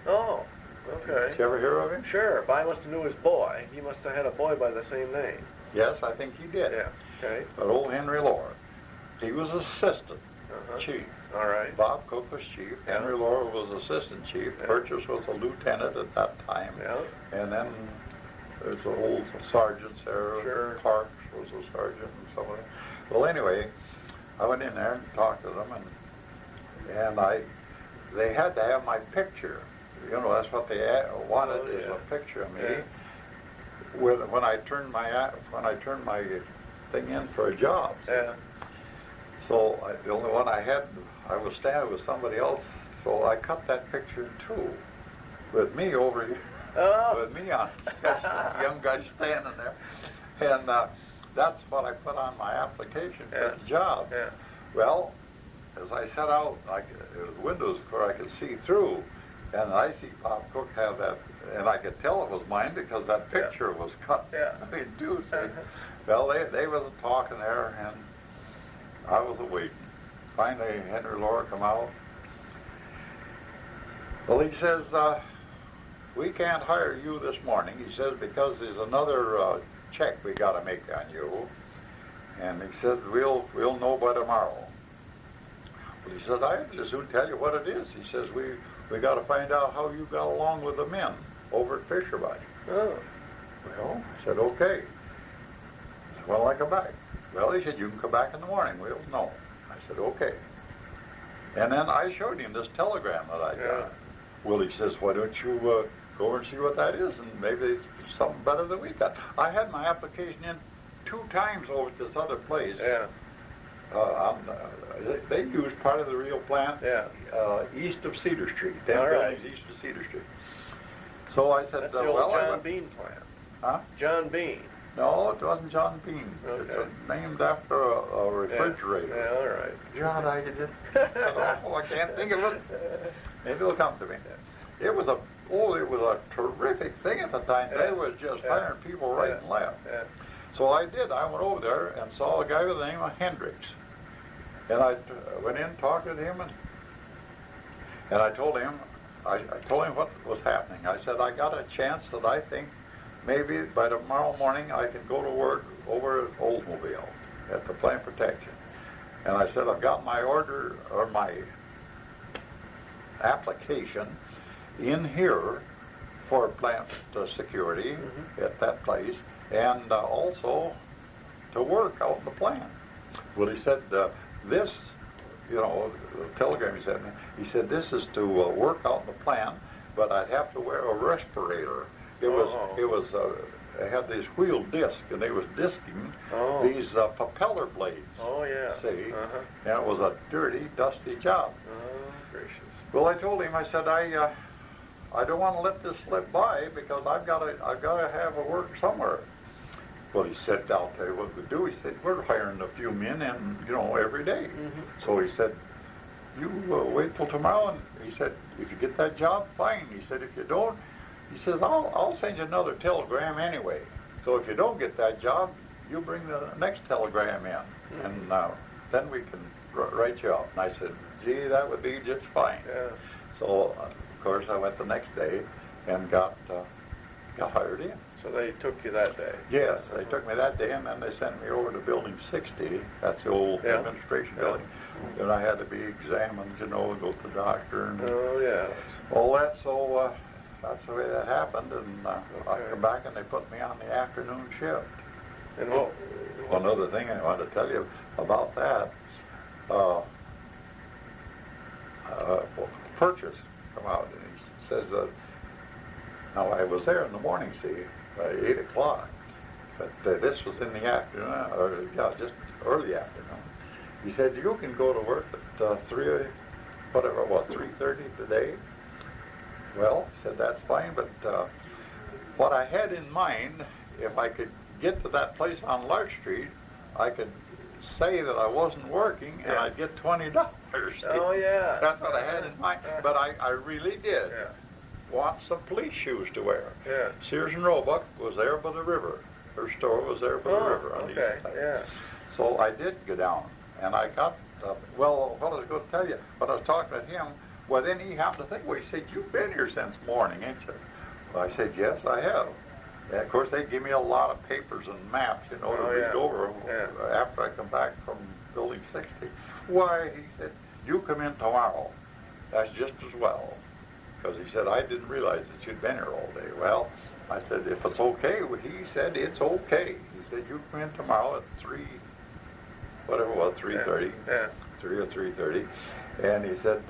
Oh, okay. Did you ever hear of him? Sure, but I must have knew his boy. He must have had a boy by the same name. Yes, I think he did. Yeah, okay. But old Henry Lohr, he was assistant Uh-huh. chief. All right. Bob Cook was chief. Yeah. Henry Lohr was assistant chief. Yeah. Purchase was a lieutenant at that time. Yeah. And then there's the old sergeants there. Sure. Parks was a sergeant and so on. Well, anyway, I went in there and talked to them, and they had to have my picture. You know, that's what they wanted, Oh, is yeah. a picture of me. Yeah. When I turned my thing in for a job. Yeah. So the only one I had, I was standing with somebody else, so I cut that picture too, with me over here, Oh. with me on it, young guy standing there, and that's what I put on my application for Yeah. the job. Yeah. Well, as I set out, there was windows where I could see through, and I see Bob Cook have that, and I could tell it was mine because that Yeah. picture was cut. Yeah. I mean, dude, well, they was talking there, and I was waiting. Finally, Henry Lohr come out. Well, he says, we can't hire you this morning. He says, because there's another check we got to make on you. And he said, we'll know by tomorrow. Well, he said, I just soon tell you what it is. He says, we got to find out how you got along with the men over at Fisher-Body. Oh. Well, I said, okay. He said, well, I come back. Well, he said, you can come back in the morning. We'll know. I said, okay. And then I showed him this telegram that I got. Yeah. Well, he says, why don't you go over and see what that is, and maybe it's something better than we got. I had my application in 2 times over at this other place. Yeah. They used part of the real plant Yeah. east of Cedar Street. 10 All right. buildings east of Cedar Street. So I said, That's the old well, I John went, Bean plant. huh? John Bean. No, it wasn't John Bean. Okay. It's named after a refrigerator. Yeah, all right. John, I could just, I can't think of it. Maybe it'll come to me. It was a terrific thing at the time. Yeah. They was just Yeah. hiring people right Yeah. and left. Yeah. So I did. I went over there and saw a guy by the name of Hendricks. And I went in, talked to him, and I told him, I told him what was happening. I said, I got a chance that I think maybe by tomorrow morning I can go to work over at Oldsmobile at the plant protection. And I said, I've got my order, or my application in here for plant security at that place, and also to work out in the plant. Well, he said, this, you know, the telegram he sent me, he said, this is to work out in the plant, but I'd have to wear a respirator. They had these wheel discs, and they was disking these propeller blades. Oh, yeah. See? Uh-huh. And it was a dirty, dusty job. Oh, gracious. Well, I told him, I said, I don't want to let this slip by because I've got to have a work somewhere. Well, he said, I'll tell you what we do. He said, we're hiring a few men, and every day. So he said, you wait till tomorrow, and he said, if you get that job, fine. He said, if you don't, he says, I'll send you another telegram anyway. So if you don't get that job, you bring the next telegram in, and then we can write you up. And I said, gee, that would be just fine. Yeah. So, of course, I went the next day and got hired in. So they took you that day? Yes, they took me that day, and then they sent me over to Building 60. That's the old Yeah. administration Yeah. building. And I had to be examined, go to the doctor and Oh, yeah. all that. So that's the way that happened. And I Okay. come back, and they put me on the afternoon shift. And what? One other thing I wanted to tell you about that. Purchase come out, and he says, now I was there in the morning, see, by 8 o'clock, but this was in the afternoon, or just early afternoon. He said, you can go to work at 3:30 today. Well, he said, that's fine, but what I had in mind, if I could get to that place on Larch Street, I could say that I wasn't working and I'd get $20. Oh, yeah. That's what I had in mind. But I really did Yeah. want some police shoes to wear. Yeah. Sears and Roebuck was there by the river. Her store was there by the river on the okay. east side. Yeah. So I did go down, and I got, well, what I was going to tell you, when I was talking to him, well, then he happened to think, well, he said, you've been here since morning, ain't you? Well, I said, yes, I have. And of course, they give me a lot of papers and maps, you know, to read over after I come back from Building 60. Why, he said, you come in tomorrow. That's just as well. Because he said, I didn't realize that you'd been here all day. Well, I said, if it's okay, well, he said, it's okay. He said, you come in tomorrow at 3, whatever it was, 3:30, 3 or 3:30. And he said,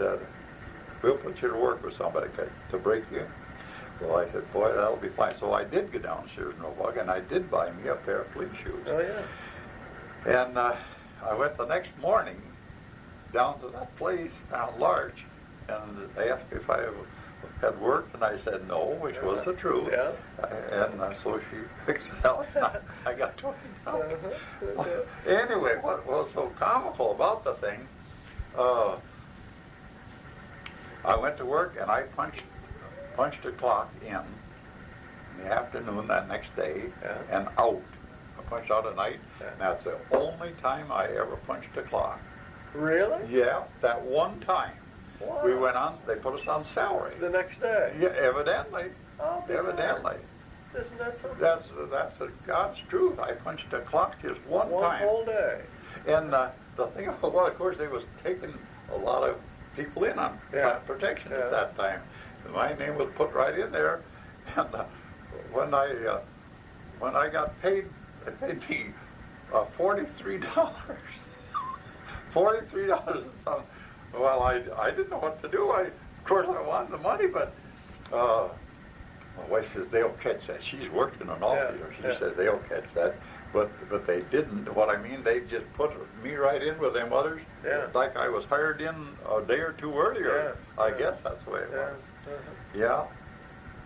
we'll put you to work with somebody to break you in. Well, I said, boy, that'll be fine. So I did go down to Sears and Roebuck, and I did buy me a pair of police shoes. Oh, yeah. And I went the next morning down to that place on Larch, and they asked me if I had worked, and I said no, which was the truth. Yeah. And so she fixed it out, and I got $20. Anyway, what was so comical about the thing, I went to work, and I punched a clock in the afternoon that next day, and out. I punched out at night, and that's the only time I ever punched a clock. Really? Yeah, that one time. Wow. We went on, they put us on salary. The next day? Yeah, evidently. Oh, Evidently. Isn't that something? That's God's truth. I punched a clock just one time. One whole day. And the thing, well, of course, they was taking a lot of people in on plant protection at that time. And my name was put right in there. And when I got paid, they paid me $43. $43 and something. Well, I didn't know what to do. Of course, I wanted the money, but my wife says they'll catch that. She's worked in an office. She says they'll catch that, but they didn't. What I mean, they just put me right in with them others, like I was hired in a day or two earlier. I guess that's the way it was. Yeah.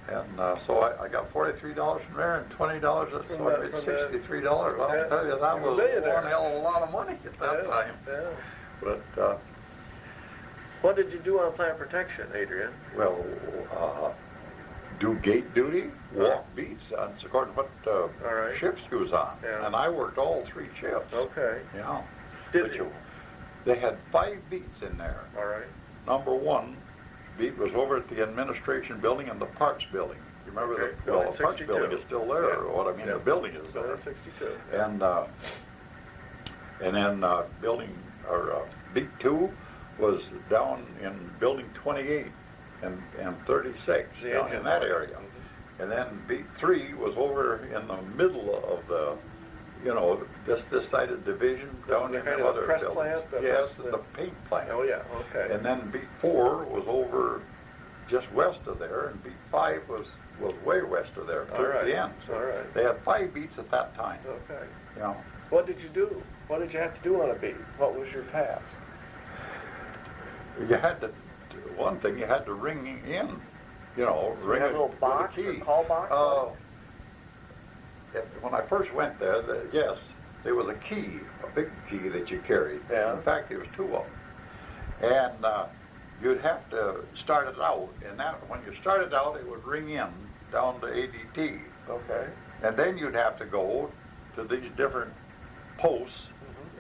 And so I got $43 from there and $20. So I made $63. I'll tell you, that was one hell of a lot of money at that time. Yeah. But what did you do on plant protection, Adrian? well, do gate duty, walk beats, and according to what shifts you was on. Yeah. And I worked all 3 shifts. Okay. Yeah. Did you? They had 5 beats in there. All right. Number 1 beat was over at the administration building and the parks building. You remember the parks 62. building is still there, or what I mean, the building is there. 62. And then building, or beat 2 was down in building 28 and 36, down in that area. And then beat 3 was over in the middle of the, you know, this side of division, down in the other press building. plant? Yes, the paint plant. Oh, yeah, okay. And then beat 4 was over just west of there, and beat 5 was way west of there, clear to the end. So they had 5 beats at that time. Okay. You know. What did you do? What did you have to do on a beat? What was your task? You had to, one thing, you had to ring in, you know, ring a little box, with a key. or call box? When I first went there, yes, there was a key, a big key that you carried. Yeah. In fact, there was 2 of them. And you'd have to start it out, and that, when you started out, it would ring in down to ADT. Okay. And then you'd have to go to these different posts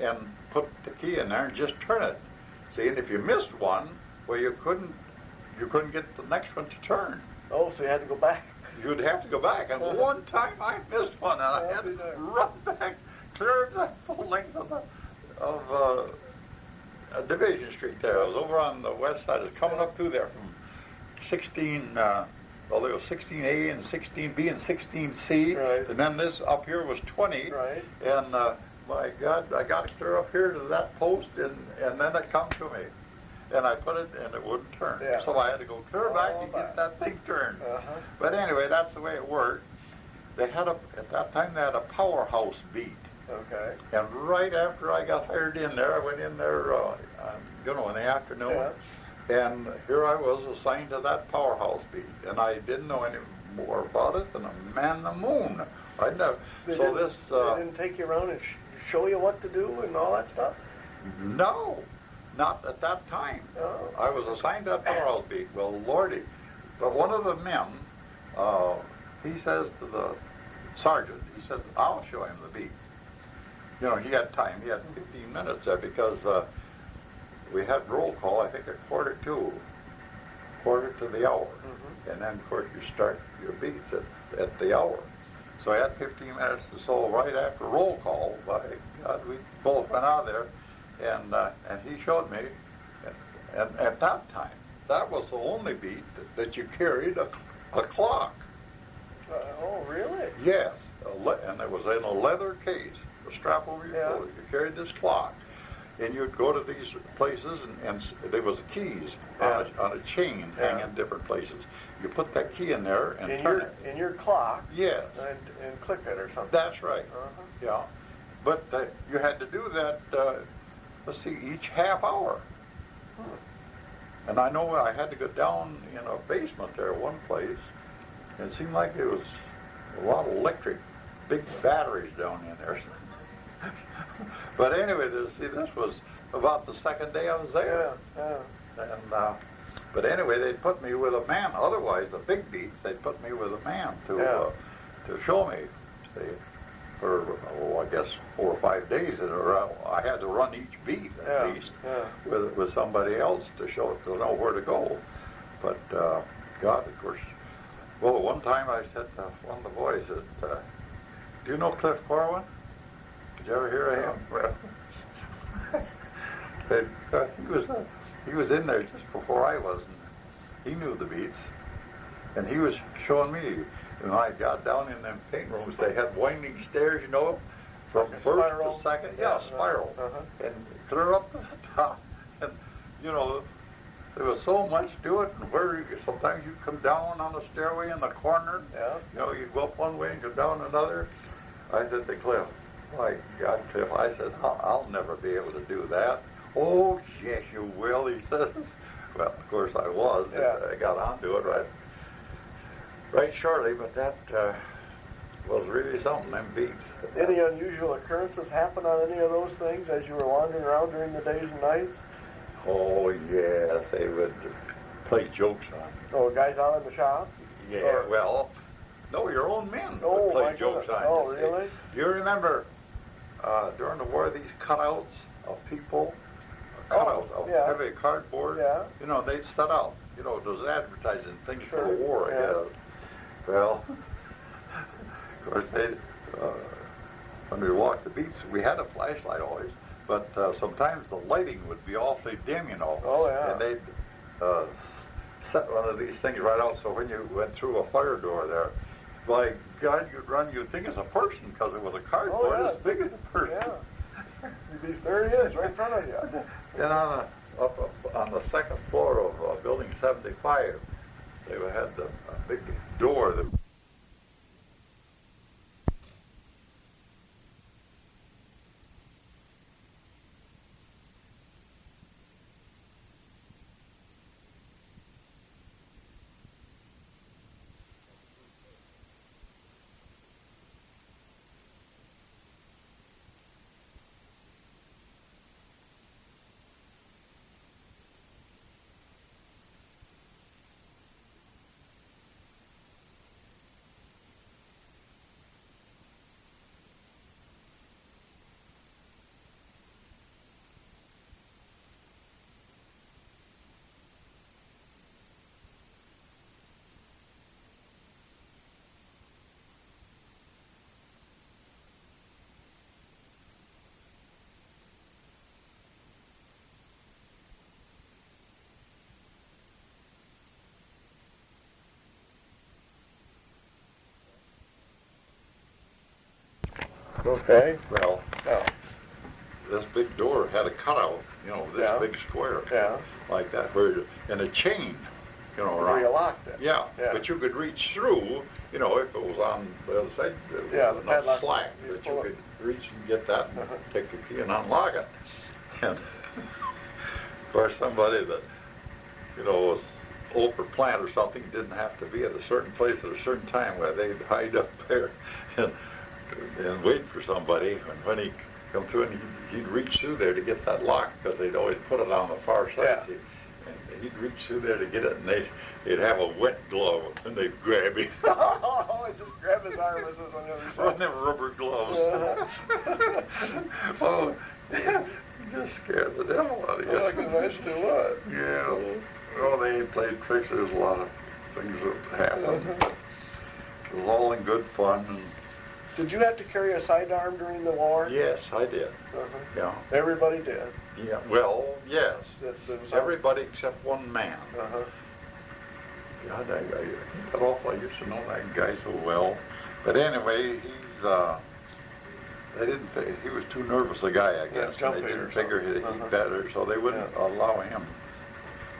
and put the key in there and just turn it. See, and if you missed one, well, you couldn't get the next one to turn. Oh, so you had to go back. You'd have to go back. And one time I missed one, and I had to run back, clear the full length of Division Street there. I was over on the west side. I was coming up through there from 16, well, there was 16A and 16B and 16C. Right. And then this up here was 20. Right. And my God, I got it clear up here to that post, and then it come to me. And I put it, and it wouldn't turn. Yeah. So I had to go clear back to get that thing turned. But anyway, that's the way it worked. They had at that time, they had a powerhouse beat. Okay. And right after I got hired in there, I went in there, you know, in the afternoon. Yeah. And here I was assigned to that powerhouse beat. And I didn't know any more about it than a man in the moon. I never. They So didn't- this. They didn't take you around and show you what to do and all that stuff? No, not at that time. Oh. I was assigned that morale beat. Well, Lordy, but one of the men, he says to the sergeant, he said, I'll show him the beat. You know, he had time. He had 15 minutes there because we had roll call, I think, at quarter to the hour. Mm-hmm. And then, of course, you start your beats at the hour. So I had 15 minutes to so right after roll call, by God, we both went out there, and he showed me, and at that time, that was the only beat that you carried a clock. Oh, really? Yes, and it was in a leather case, a strap over your shoulder. You carried this clock, and you'd go to these places, and there was keys on a chain hanging different places. You put that key in there and turn it. In your clock? Yes. And click it or something? That's right. Uh-huh. Yeah. But you had to do that, let's see, each half hour. And I know I had to go down in a basement there one place. And it seemed like there was a lot of electric, big batteries down in there. But anyway, this was about the second day I was there. Yeah. And but anyway, they'd put me with a man. Otherwise, the big beats, they'd put me with a man to show me. See, for I guess 4 or 5 days in a row, I had to run each beat at least with somebody else to know where to go. But God, of course. Well, one time I said to one of the boys, that, "Do you know Cliff Corwin? Did you ever hear of him?" Well, he was in there just before I was, and he knew the beats, and he was showing me. When I got down in them paint rooms, they had winding stairs, you know, from Like a first spiral? to second. Yeah, spiral, and clear up to the top, and you know. There was so much to it, and sometimes you come down on the stairway in the corner. Yeah. You know, you go up one way and go down another. I said to Cliff, "My God, Cliff," I said, I'll never be able to do that." "Oh, yes, you will," he says. Well, of course I was. Yeah. I got onto it right shortly, but that was really something, them beats. Any unusual occurrences happen on any of those things as you were wandering around during the days and nights? Oh, yes, they would play jokes on. Oh, guys out in the shop? Yeah, Or- well, no, your own men Oh, would play my jokes goodness. on you. Oh, really? Do you remember during the war these cutouts of people? Cutouts of yeah. heavy cardboard? Yeah. You know, they'd set out, you know, those advertising things for Sure, the war, yeah. I guess. Well, of course, when we walked the beats, we had a flashlight always. But sometimes the lighting would be awfully dim, you know. Oh, yeah. And they'd set one of these things right out, so when you went through a fire door there, by God, you'd think it's a person, because it was a cardboard as big as a person. Yeah. There he is, right in front of you. And up on the second floor of Building 75, they had a big door that... Okay. Well, this big door had a cutout, you know, this big square, like that, and a chain, you know, around. Where you locked it. Yeah, Yeah. but you could reach through, you know, if it was on the other side, there was Yeah, the enough padlock, slack you that pull you it. could reach and get that and take the key and unlock it. And of course, somebody that, you know, was over plant or something didn't have to be at a certain place at a certain time, where they'd hide up there and wait for somebody. And when he come through, and he'd reach through there to get that lock, because they'd always put it on the far side. Yeah. See? And he'd reach through there to get it, and they'd have a wet glove, and they'd grab him. Oh, just grab his arm as it's on the other Well, side. them rubber gloves. Oh, just scared the devil out of you. Well, I can imagine it would. Yeah. Oh, they played tricks. There's a lot of things that happened. But it was all in good fun. And Did you have to carry a sidearm during the war? yes, I did. Uh-huh. Yeah. Everybody did. Yeah. Well, yes. That was Everybody except one man. Uh-huh. God, I got off. I used to know that guy so well. But anyway, he was too nervous a guy, I guess. jumping They didn't or figure something. he'd better, so they wouldn't allow him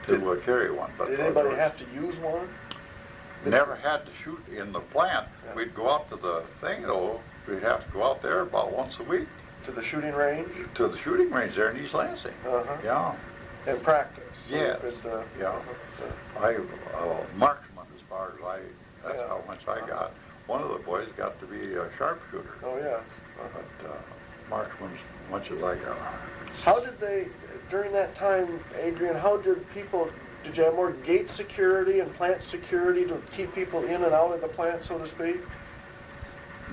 to carry one. But Did anybody have to use one? Never had to shoot in the plant. Yeah. We'd go out to the thing, though. We'd have to go out there about once a week To the shooting range? to the shooting range there in East Lansing. Uh-huh. Yeah, And practice? So you Yes. could, yeah. uh-huh. Marksman as far as that's Yeah. how much I got. One of the boys got to be a sharpshooter, Oh, yeah. but marksman's much as I got. How did they, during that time, Adrian, did you have more gate security and plant security to keep people in and out of the plant, so to speak?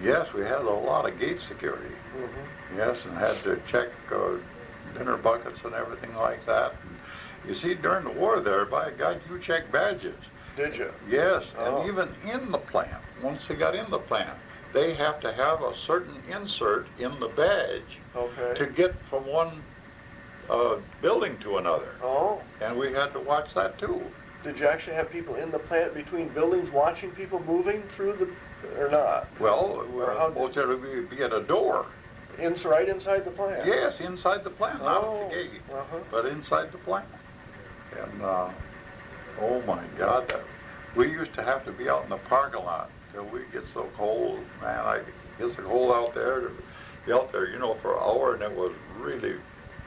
Yes, we had a lot of gate security. Mm-hmm. Yes, and had to check dinner buckets and everything like that. And you see, during the war there, by God, you check badges. Did you? Yes, Oh. and even in the plant, once they got in the plant, they have to have a certain insert in the badge Okay. to get from one building to another. Oh, And we had to watch that too. did you actually have people in the plant between buildings watching people moving through or not? Well, Or how did- there would be at a door. Right inside the plant? Yes, inside the plant, not Oh, at the gate, uh-huh. but inside the plant. And, oh my God, we used to have to be out in the parking lot till we get so cold. Man, it gets so cold out there to be out there, for an hour, and it was really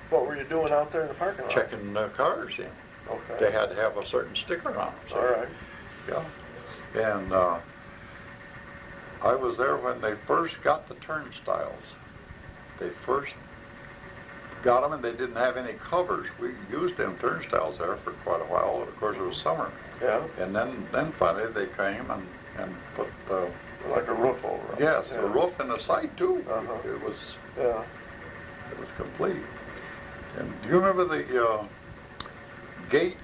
What were you doing out there in the parking lot? checking the cars in. Okay. They had to have a certain sticker on them. All right. Yeah. And I was there when they first got the turnstiles. They first got them, and they didn't have any covers. We used them turnstiles there for quite a while. Of course, it was summer. Yeah, And then finally they came and put, like a roof over it. yes, Yeah. a roof and a side too. Uh-huh. It was Yeah. complete. And do you remember the gate,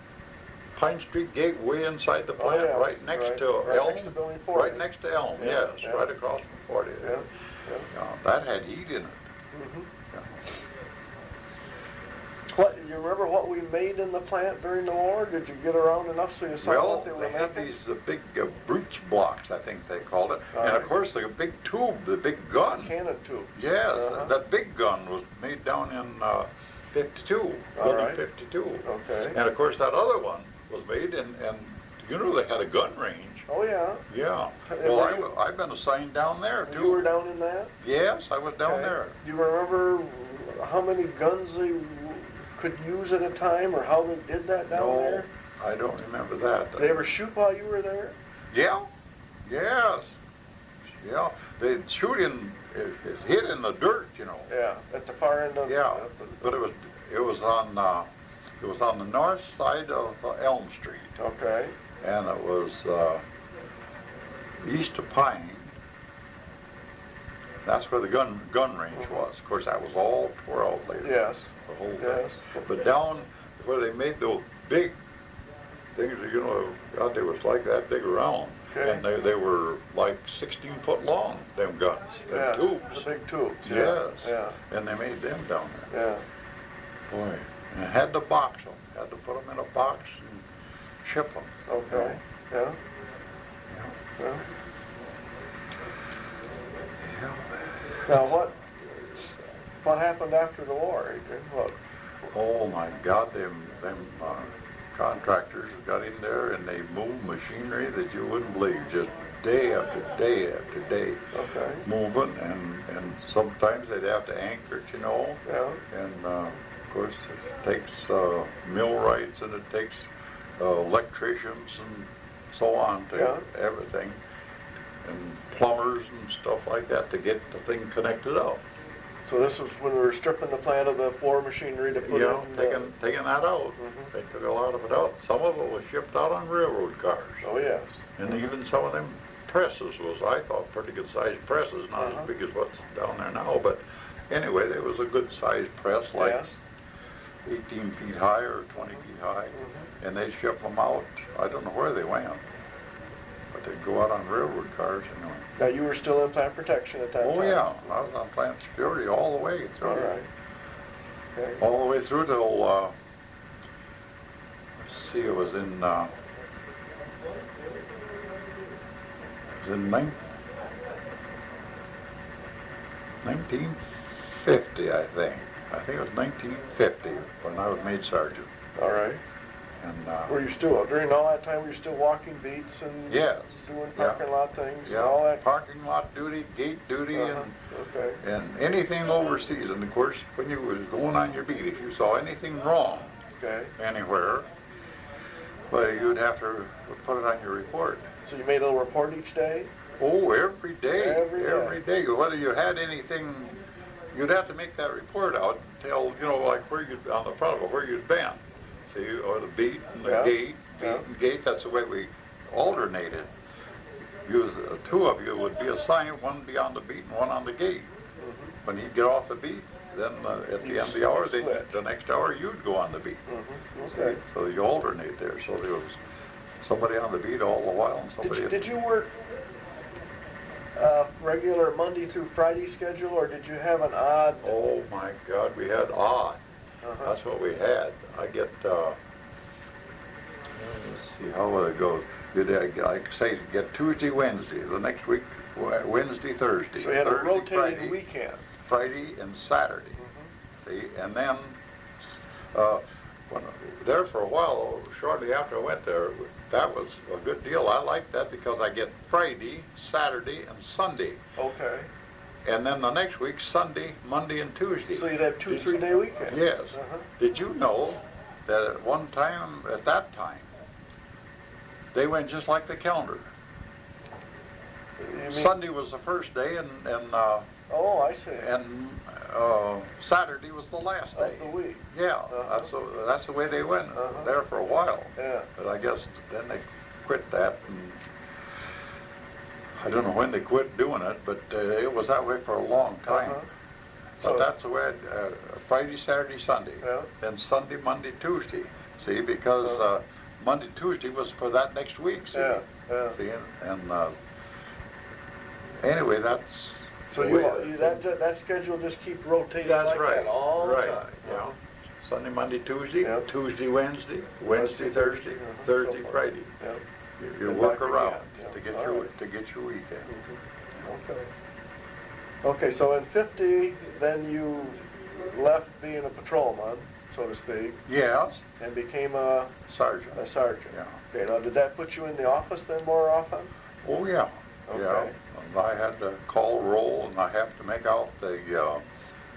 Pine Street gate, way inside the plant, Oh, yeah. right next to Right Elm? next to Building 40. Right next to Elm, Yeah, yes, yeah. right across from 40. Yeah. Yeah. Yeah, that had heat in it. Mm-hmm. Yeah. You remember what we made in the plant during the war? Did you get around enough so you saw Well, what they were they had making? these big breech blocks, I think they called it, All and of right. course the big tube, the big gun. Cannon tubes. Yes, Uh-huh. that big gun was made down in 52, All building right. 52. Okay. And of course that other one was made, and they had a gun range. Oh, yeah. Yeah. And Well, were you- I've been assigned down there You were too. down in that? Yes, I was down Okay. there. Do you remember how many guns they could use at a time, or how they did that down No, there? I don't remember that. Did they ever shoot while you were there? Yeah, yes, yeah. They'd shoot it hit in the dirt, Yeah, at the far end of Yeah, of the- but it was on the north side of Elm Street, Okay. and it was east of Pine. That's where the gun range was. Of course, that was all tore out later. Yes. The whole Yes. thing. But down where they made those big things, God, they was like that big around. Okay. And they were like 16 foot long, them guns, them Yeah, tubes. the big tubes. Yeah. Yes. Yeah. And they made them down there. Yeah. Boy. And had to box them. Had to put them in a box and ship them. Okay. Yeah. Yeah. Now what happened after the war, Adrian? What? Oh my God, them contractors got in there and they moved machinery that you wouldn't believe, just day after day after day. Okay. Moving, and sometimes they'd have to anchor it, Yeah. and of course it takes millwrights, and it takes electricians and so on to Yeah. everything, and plumbers and stuff like that to get the thing connected up. So this was when we were stripping the plant of the floor machinery to put You know, in taking that out. Mhm. They took a lot of it out. Some of it was shipped out on railroad cars. Oh, yes. And even some of them presses was, I thought, pretty good sized presses, not Uh-huh. as big as what's down there now, but anyway, there was a good sized press, like Yes. 18 feet high or 20 feet high, Mhm. and they'd ship them out. I don't know where they went, but they'd go out on railroad cars anyway. Now, you were still in plant protection at that time? Oh yeah, I was on plant security all the way through. All right. Okay. All the way through till, let's see, it was in 1950, I think. I think it was 1950 when I was made sergeant. All right. And Were you still, during all that time, were you still walking beats and yes, doing yeah. parking lot things and yeah, all that? parking lot duty, gate duty, Uh-huh. Okay. and anything overseas. And of course, when you was going on your beat, if you saw anything wrong Okay. anywhere, well, you'd have to put it on your report. So you made a little report each day? Oh, every day. Every day. Whether you had anything, you'd have to make that report out, tell, you know, like where you'd, on the front of it, where you'd been. See, or the beat and the Yeah. gate, beat Yeah. and gate, that's the way we alternated. Two of you would be assigned, one be on the beat and one on the gate. Mm-hmm. When he'd get off the beat, then at the You'd end of the hour, switch. the next hour, you'd go on the beat. Mm-hmm. Okay. So you alternate there, so there was somebody on the beat all the while and somebody... Did you work regular Monday through Friday schedule, or did you have an odd? Oh my God, we had odd. Uh-huh. That's what we had. I get, let's see how it goes. You'd, like say, get Tuesday, Wednesday. The next week, Wednesday, Thursday. So you had a Thursday, rotating Friday, weekend. Friday and Saturday. Mm-hmm. See, and then when there for a while, shortly after I went there, that was a good deal. I liked that because I get Friday, Saturday, and Sunday. Okay. And then the next week, Sunday, Monday, and Tuesday. So you'd have 2 3-day weekends. Yes. Uh-huh. Did you know that at one time, at that time, they went just like the calendar? You mean- Sunday was the first day, and Oh, I see. Saturday was the last day. Of the week. Yeah, Uh-huh. that's the way they went Uh-huh. there for a while. Yeah. But I guess then they quit that, and I don't know when they quit doing it, but it was that way for a long time. Uh-huh. But So- that's the way, Friday, Saturday, Sunday. Yeah. Then Sunday, Monday, Tuesday. See, because Monday, Tuesday was for that next week, see? Yeah. Yeah. See, and anyway, that's... So the way that schedule just keeps rotating That's like right. that all right. the time. Yeah. Sunday, Monday, Tuesday, Yeah. Tuesday, Wednesday, Wednesday, Thursday, Uh-huh. Thursday, So forth. Friday. Yeah. You And work back around again, yeah. to get All your right. to get your weekend. Okay. Okay, so in 50, then you left being a patrolman, so to speak, Yes, and became a sergeant. sergeant. Yeah. Okay, now did that put you in the office then more often? Oh yeah. Okay. Yeah. And I had to call roll, and I have to make out the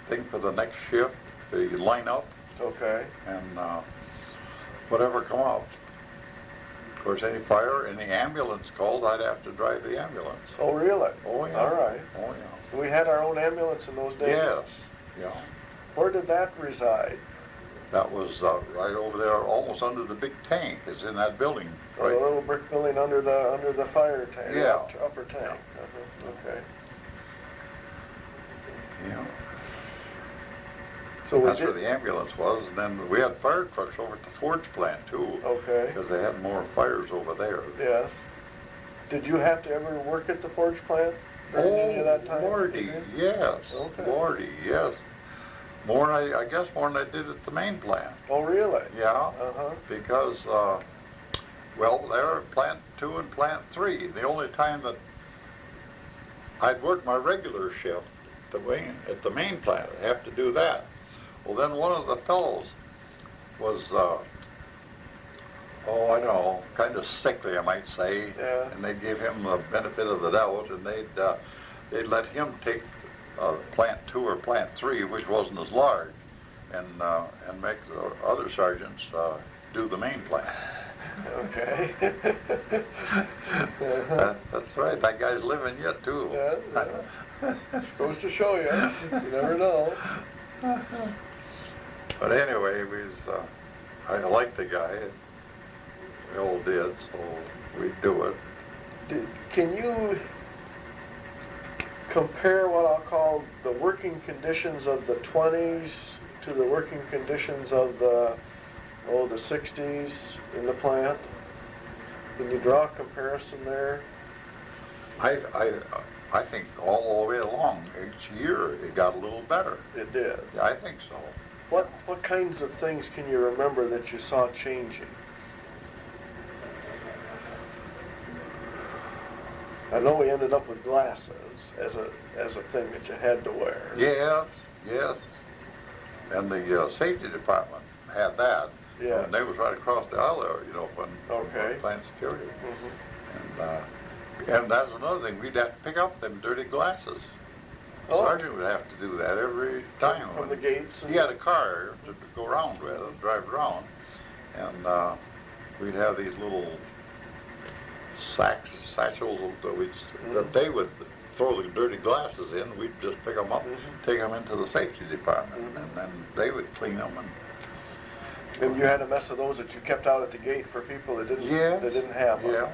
thing for the next shift, the lineup, Okay. and whatever come up. Of course, any fire, any ambulance called, I'd have to drive the ambulance. Oh, really? Oh yeah. All right. Oh yeah. We had our own ambulance in those days. Yes. Yeah. Where did that reside? That was right over there, almost under the big tank. It's in that building, Or right? the little brick building under the fire tank? Yeah. Upper tank. Uh-huh. Okay. Yeah. So we That's where did. the ambulance was, and then we had fire trucks over at the forge plant too, Okay. because they had more fires over there. Yes. Did you have to ever work at the forge plant during any of that time? Lordy, yes. Okay. Lordy, yes. More than I guess more than I did at the main plant. Oh, really? Yeah, Uh-huh. because well, there are plant 2 and plant 3. The only time that I'd work my regular shift at the main plant, I'd have to do that. Well, then one of the fellows was, I don't know, kind of sickly, I might say. Yeah. And they gave him the benefit of the doubt, and they'd let him take plant 2 or plant 3, which wasn't as large, and make the other sergeants do the main plant. Okay. That's right. That guy's living yet too. Yeah. Goes to show you. You never know. But anyway, I liked the guy. We all did, so we'd do it. Can you compare what I'll call the working conditions of the 20s to the working conditions of the 60s in the plant? Can you draw a comparison there? I think all the way along, each year it got a little better. It did. I think so. What kinds of things can you remember that you saw changing? I know we ended up with glasses as a thing that you had to wear. Yes. And the safety department had that. Yeah. And they was right across the aisle there, when Okay. plant security. Mm-hmm. And that's another thing, we'd have to pick up them dirty glasses. Oh. Sergeant would have to do that every time. From the gates? He had a car to go around with, drive around, and we'd have these little satchels that they would throw the dirty glasses in. We'd just pick them up, take them into the safety department, and then they would clean them. And you had a mess of those that you kept out at the gate for people that didn't have them. Yeah.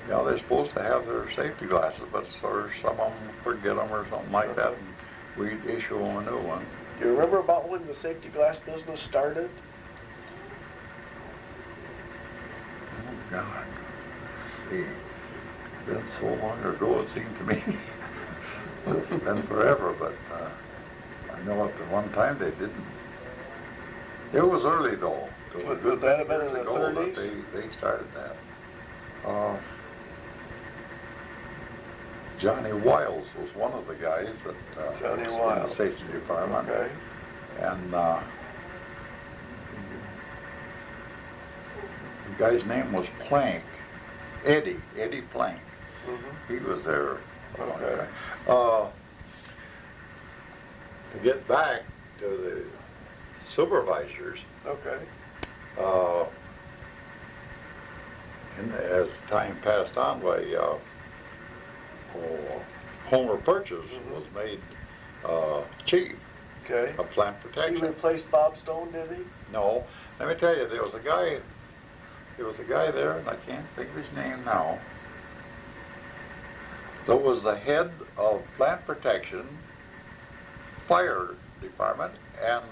Yeah, they're supposed to have their safety glasses, but some of them forget them or something like that, and we'd issue them a new one. Do you remember about when the safety glass business started? Oh, God. See, it's been so long ago, it seemed to me. It's been forever, but I know at the one time they didn't. It was early, though. It was Would that have been in the years ago that 30s? They started that. Johnny Wiles was one of the guys that Johnny was in Wiles. the safety department. Okay. And the guy's name was Plank, Eddie Plank. Mm-hmm. He was there. Okay. To get back to the supervisors, Okay. and as time passed on, Homer Purchase was made chief Okay. of plant He protection. replaced Bob Stone, did he? No, let me tell you, there was a guy there, and I can't think of his name now, that was the head of plant protection, fire department, and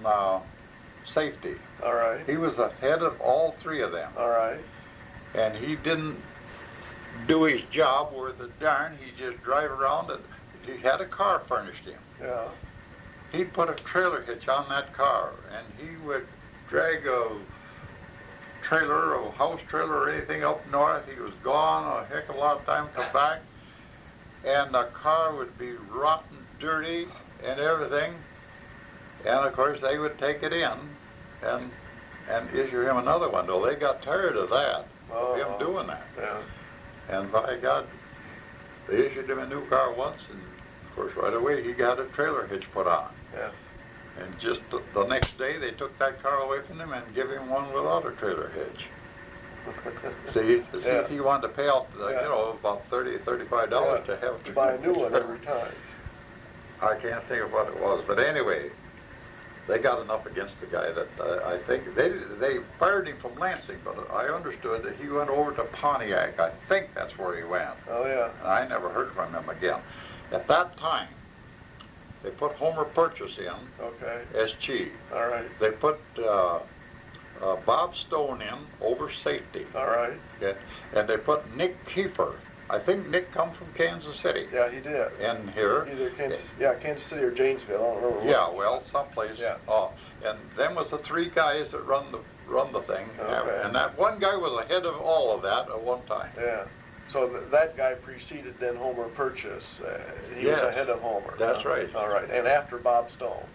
safety. All right. He was the head of all three of them, All right. and he didn't do his job worth a darn. He just drive around, and he had a car furnished him. Yeah. He'd put a trailer hitch on that car, and he would drag a trailer, a house trailer or anything up north. He was gone a heck of a lot of time, come back, and the car would be rotten, dirty, and everything. And of course, they would take it in and issue him another one. Well, they got tired of that, him doing that. Yeah. And by God, they issued him a new car once, and of course, right away, he got a trailer hitch put on. Yeah. And just the next day, they took that car away from him and give him one without a trailer hitch. See, Yeah. he wanted to pay out, Yeah. about $30, $35 to have to buy a new one every time. I can't think of what it was, but anyway, they got enough against the guy that I think they fired him from Lansing, but I understood that he went over to Pontiac. I think that's where he went. Oh, yeah. And I never heard from him again. At that time, they put Homer Purchase in Okay. as chief. All right. They put Bob Stone in over safety. All right. Okay? And they put Nick Kiefer. I think Nick come from Kansas City. Yeah, he did. In here. Either Kansas City or Janesville. I don't remember. Yeah, well, someplace. Yeah. And them was the three guys that run the thing. Okay. And that one guy was the head of all of that at one time. Yeah. So that guy preceded then Homer Purchase. He was Yes. ahead of Homer. That's right. All right. And after Bob Stone.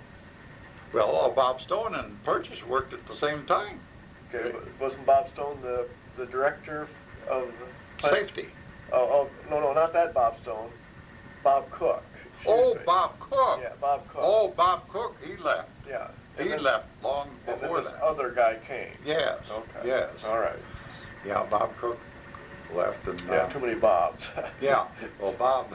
Well, Bob Stone and Purchase worked at the same time. Okay. Wasn't Bob Stone the director of the plant? Safety. Oh, no, not that Bob Stone. Bob Cook. Excuse me. Bob Cook. Yeah, Bob Cook. Oh, Bob Cook, he left. Yeah. He left long And then before this that. other guy came. Yes, Okay. yes. All right. Yeah, Bob Cook left and, Yeah, too many Bobs. yeah, well, Bob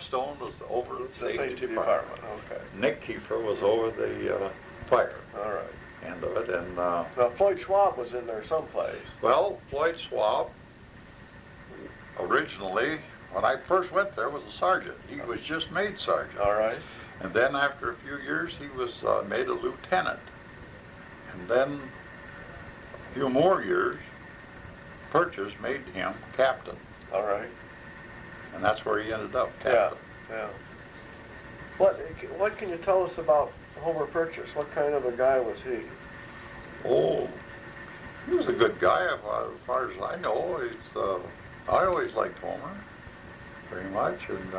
Stone was over The the safety department, okay. Nick Kiefer was over the fire All right. end of it, and, Now, Floyd Schwab was in there someplace. well, Floyd Schwab, originally, when I first went there, was a sergeant. He was just made sergeant. All right. And then after a few years, he was made a lieutenant. And then a few more years, Purchase made him captain. All right. And that's where he ended up, Yeah. captain. Yeah. What can you tell us about Homer Purchase? What kind of a guy was he? Oh, he was a good guy as far as I know. I always liked Homer very much. And,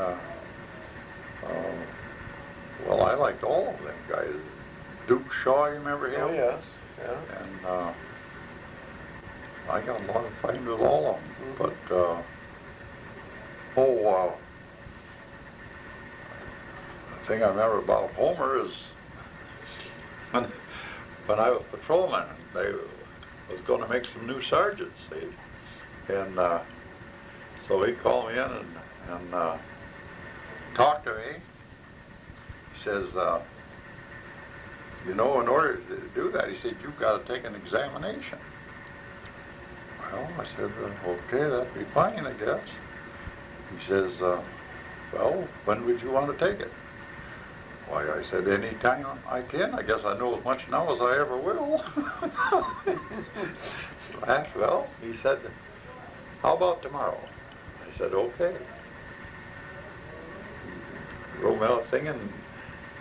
well, I liked all of them guys. Duke Shaw, you remember him? Oh, yes. Yeah. And I got a lot of fun with all of them. Mhm. But, the thing I remember about Homer is when I was patrolman, they was going to make some new sergeants, see? And so he called me in and talked to me. He says, you know, in order to do that, he said, you've got to take an examination. Well, I said, okay, that'd be fine, I guess. He says, well, when would you want to take it? Why, I said, any time I can. I guess I know as much now as I ever will. Well, he said, how about tomorrow? I said, okay. He wrote me a thing, and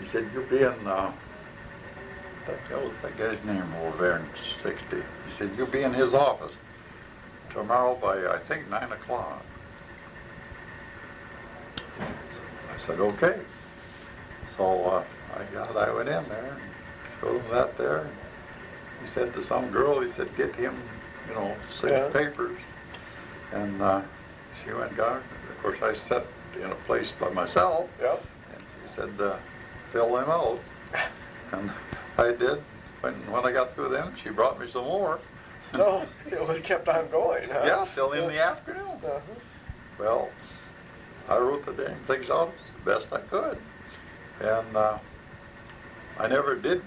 he said, you'll be in, that guy's name over there in 60. He said, you'll be in his office tomorrow by, I think, 9 o'clock. I said, okay. So I went in there and showed him that there. And he said to some girl, he said, get him, you know, 6 papers. And she went and got it. Of course, I sat in a place by myself. Yep. And she said, fill them out. And I did. When I got through them, she brought me some more. No, it was kept on going, huh? Yeah, till in the afternoon. Uh-huh. Well, I wrote the damn things out as best I could. And I never did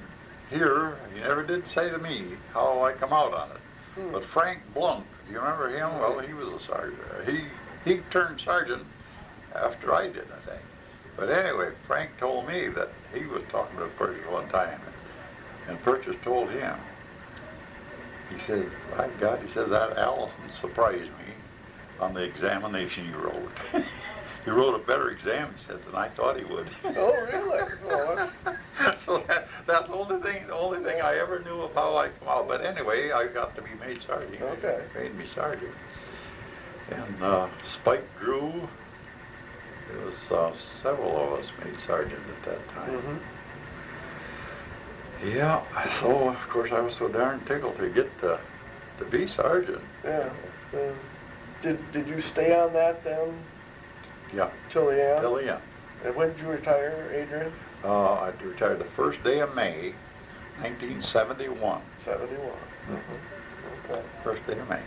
hear, he never did say to me how I come out on it. But Frank Blunk, do you remember him? Well, he was a sergeant. He turned sergeant after I did, I think. But anyway, Frank told me that he was talking to Purchase one time, and Purchase told him, he said, by God, he said, that Allison surprised me on the examination you wrote. He wrote a better exam, he said, than I thought he would. Oh, really? Well, So that's the only thing I ever knew of how I come out. But anyway, I got to be made sergeant. Okay. He made me sergeant. And Spike Drew, there was several of us made sergeant at that time. mm-hmm. Yeah, so of course I was so darn tickled to get to be sergeant. Yeah. Did you stay on that then Yeah, till the end? till the end. And when did you retire, Adrian? I retired the first day of May, 1971. 71. Mm-hmm. Okay. First day of May.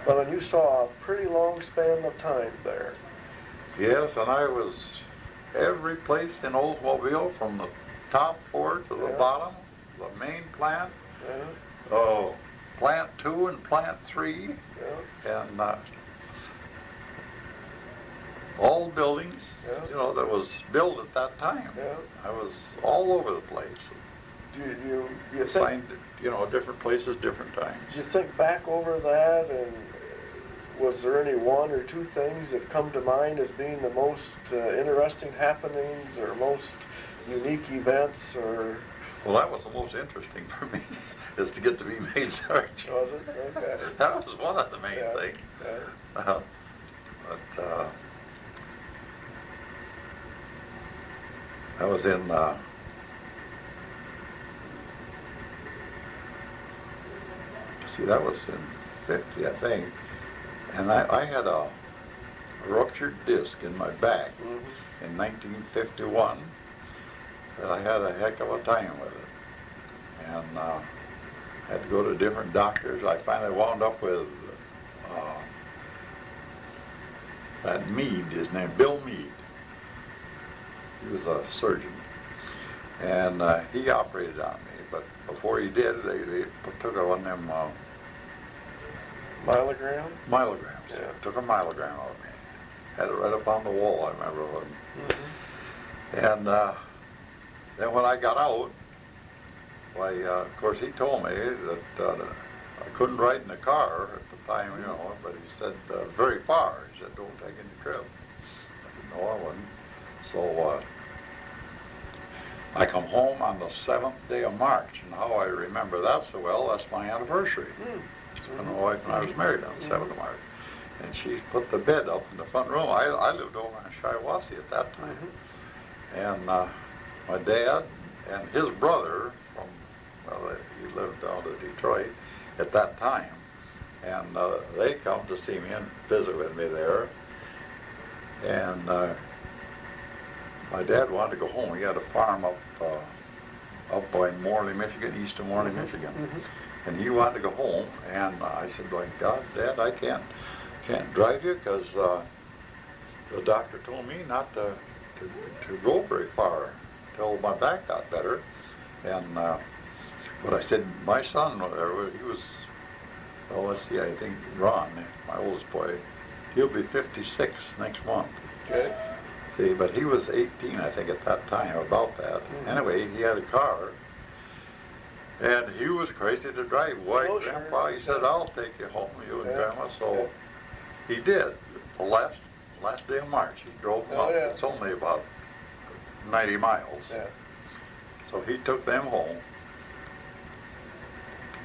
Well, then you saw a pretty long span of time there. Yes, and I was every place in Oldsmobile, from the top floor to the Yeah. bottom, the main plant, Yeah. plant 2 and plant 3, Yeah. and all the buildings, Yeah. you know, that was built at that time. Yeah. I was all over the place. Do you think Assigned, you know, different places, different times. do you think back over that, and was there any one or two things that come to mind as being the most interesting happenings or most unique events, or Well, that was the most interesting for me, is to get to be made sergeant. was it? Okay. That was one of the main Yeah. things. Yeah. But that was in see, that was in 50, I think, and I had a ruptured disc in my back Mm-hmm. in 1951. And I had a heck of a time with it. And had to go to different doctors. I finally wound up with that Meade, his name, Bill Meade. He was a surgeon. And he operated on me. But before he did, they took one of them Myelogram? myelograms. Yeah. Took a myelogram of me. Had it right up on the wall, I remember. And then when I got out, why, of course, he told me that I couldn't ride in the car at the time, you know, but he said, very far. He said, don't take any trip. I said, no, I wouldn't. So I come home on the 7th day of March, and how I remember that so well, that's my anniversary. And my wife and I was married on the 7th of March. And she put the bed up in the front room. I lived over in Shiawassee at that time. And my dad and his brother he lived down to Detroit at that time. And they come to see me and visit with me there. And my dad wanted to go home. He had a farm up by Morley, Michigan, east of Morley, Michigan. And he wanted to go home. And I said, "My God, Dad, I can't drive you because the doctor told me not to go very far until my back got better." And but I said, my son, he was, well, let's see, I think Ron, my oldest boy, he'll be 56 next month. Okay. See, but he was 18, I think, at that time, about that. Anyway, he had a car, and he was crazy to drive. Why, Oh, Grandpa, sure. he said, "I'll take you home, you and Yeah. Grandma." So he did. The last day of March, he drove them Oh, up. yeah. It's only about 90 miles. Yeah. So he took them home.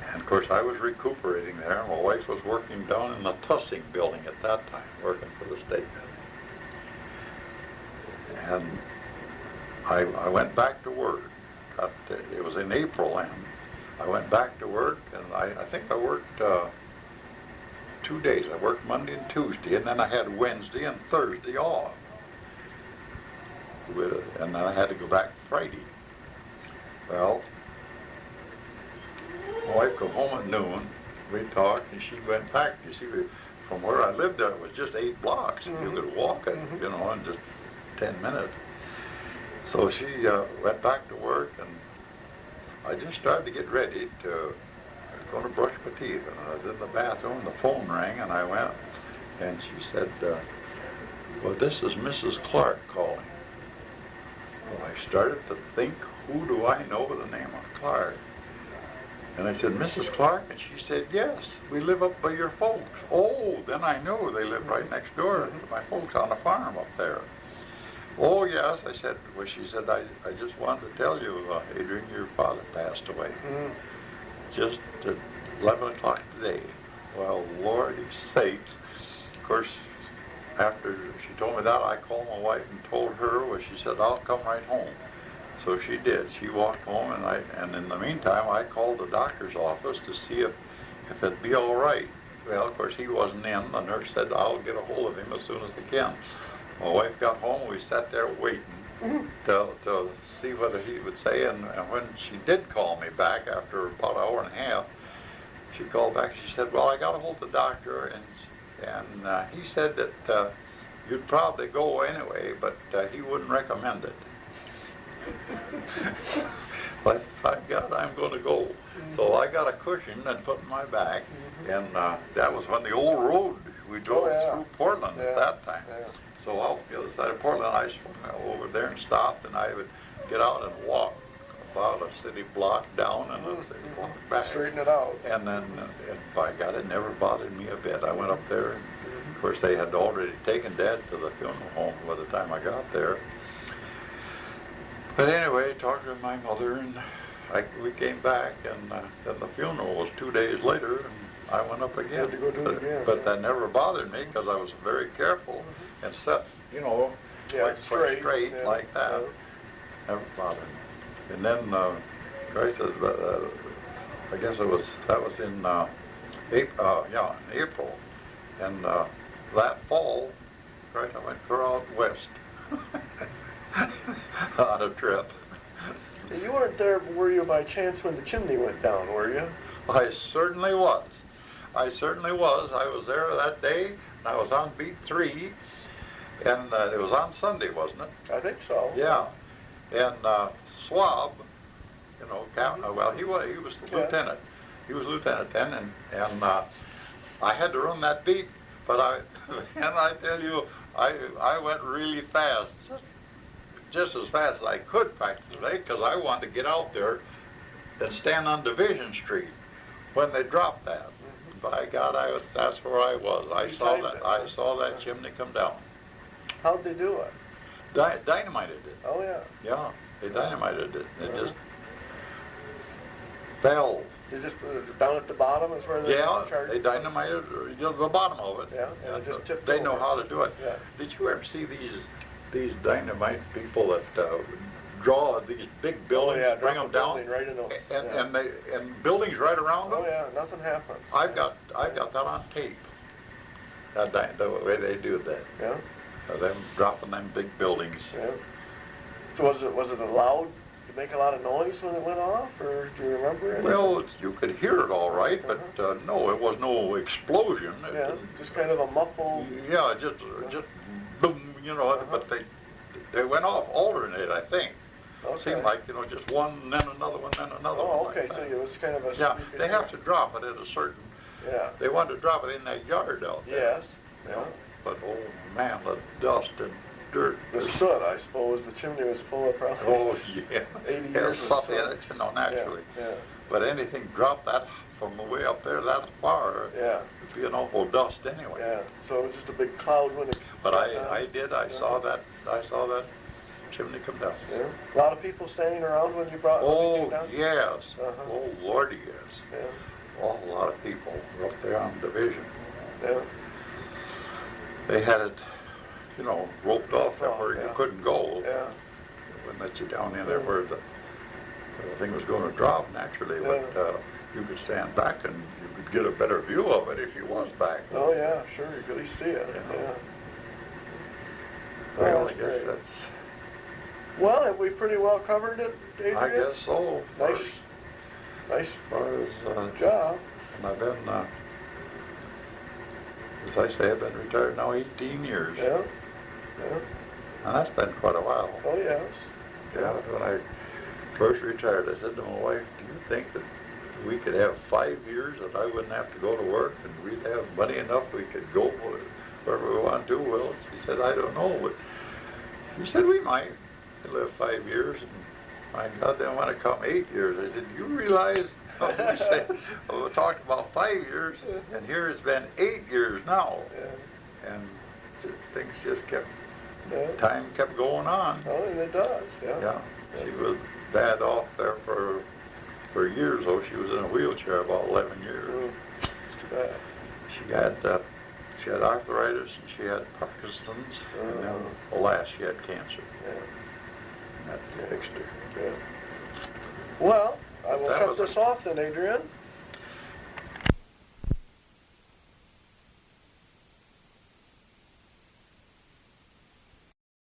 And of course, I was recuperating there. My wife was working down in the Tussing building at that time, working for the state. And I went back to work. It was in April, and I went back to work, and I think I worked 2 days. I worked Monday and Tuesday, and then I had Wednesday and Thursday off. And then I had to go back Friday. Well, my wife come home at noon, we talked, and she went back. You see, from where I lived there, it was just 8 blocks. You could walk it, you know, in just 10 minutes. So she went back to work, and I just started to get ready I was going to brush my teeth, and I was in the bathroom, the phone rang, and I went, and she said, "Well, this is Mrs. Clark calling." Well, I started to think, who do I know with the name of Clark? And I said, "Mrs. Clark?" And she said, "Yes, we live up by your folks." Oh, then I knew they lived right next door to my folks on the farm up there. "Oh, yes," I said. Well, she said, I just wanted to tell you, Adrian, your father passed away. Just at 11 o'clock today. Well, Lordy sakes. Of course, after she told me that, I called my wife and told her, well, she said, "I'll come right home." So she did. She walked home, and in the meantime, I called the doctor's office to see if it'd be all right. Well, of course, he wasn't in. The nurse said, "I'll get a hold of him as soon as they can." My wife got home. We sat there waiting to see whether he would say. And when she did call me back after about an hour and a half, she called back. She said, "Well, I got a hold of the doctor, and he said that you'd probably go anyway, but he wouldn't recommend it." But by God, I'm going to go. So I got a cushion and put in my back, and that was when the old road, we drove through Portland at that time. Yeah. So out the other side of Portland, I swung over there and stopped, and I would get out and walk about a city block down and a city block back. Straighten it out. And then, by God, it never bothered me a bit. I went up there, and of course, they had already taken Dad to the funeral home by the time I got there. But anyway, I talked to my mother, and we came back, and then the funeral was 2 days later, and I went up again. Had to go do it again. But that never bothered me because I was very careful and set, you know, quite straight yeah. like that. Never bothered me. And then, I guess that was in April, in April. And that fall, Christ, I went clear out west on a trip. You weren't there, were you, by chance when the chimney went down, were you? I certainly was. I certainly was. I was there that day, and I was on beat 3, and it was on Sunday, wasn't it? I think so. Yeah. And Swab, you know, well, he was the lieutenant. He was lieutenant then, and I had to run that beat, but and I tell you, I went really fast, just as fast as I could practically, because I wanted to get out there and stand on Division Street when they dropped that. By God, that's where I was. I saw that chimney come down. How'd they do it? Dynamited it. Oh, yeah. Yeah, they dynamited it. It just fell. They just put it down at the bottom is where they charged? They dynamited just the bottom of it. Yeah, and it just tipped They over. know how to do it. Yeah. Did you ever see these dynamite people that draw these big buildings, Oh, yeah, bring drop them a down, building right in those. and buildings right around them? Oh, yeah, nothing happens. I've got that on tape. The way they do that. Yeah, Them dropping them big buildings. yeah. So was it allowed to make a lot of noise when it went off, or do you remember anything? Well, you could hear it all right, but no, it was no explosion. Yeah, just kind of a muffled. Yeah, just boom, you know. But they went off alternate, I think. Okay. Seemed like, you know, just one, then another one, then another one. Oh, like okay, that. so it was kind of a... Yeah, they have to drop it at a certain... Yeah. They wanted to drop it in that yard out there. Yes. Yeah. But, oh, man, the dust and dirt. The soot, I suppose. The chimney was full of probably... Oh, yeah. 80 Yeah, years of stuff soot. in it, you know, naturally. Yeah, But anything dropped that from the way up there that far, yeah, it'd be an awful dust anyway. yeah. So it was just a big cloud when it... But got down. I saw that chimney come down. Yeah. A lot of people standing around when you when you Oh, came down? yes. Uh-huh. Oh, Lordy, yes. Yeah, Awful lot of people were up there on Division. yeah. They had it, you know, roped off there where you Yeah. couldn't go. Yeah. They wouldn't let you down in there where the thing was going to drop naturally, but you could stand back and you could get a better view of it if you was back. Oh, yeah, sure. You could at least see it. Yeah. Yeah. Well, that's I guess great. that's, Well, have we pretty well covered it, Adrian? I guess so. Nice As far as, job. and I've been, as I say, I've been retired now 18 years. Yeah. Yeah. And that's been quite a while. Oh, yes. Yeah, when I first retired, I said to my wife, do you think that we could have 5 years that I wouldn't have to go to work and we'd have money enough we could go wherever we want to? Well, she said, I don't know, but she said we might live 5 years. And my God, then when it come 8 years, I said, you realize, we said, we talked about 5 years, and here it's been 8 years now. Yeah. And things just kept, Yeah. time kept going on. Oh, and it does. Yeah. Yeah, she was bad off there for years, though. She was in a wheelchair about 11 years. Mm. It's too bad. She had arthritis and she had Parkinson's, and then alas, she had cancer. Yeah. And that fixed her. Yeah. Well, I will That cut was this off then, Adrian.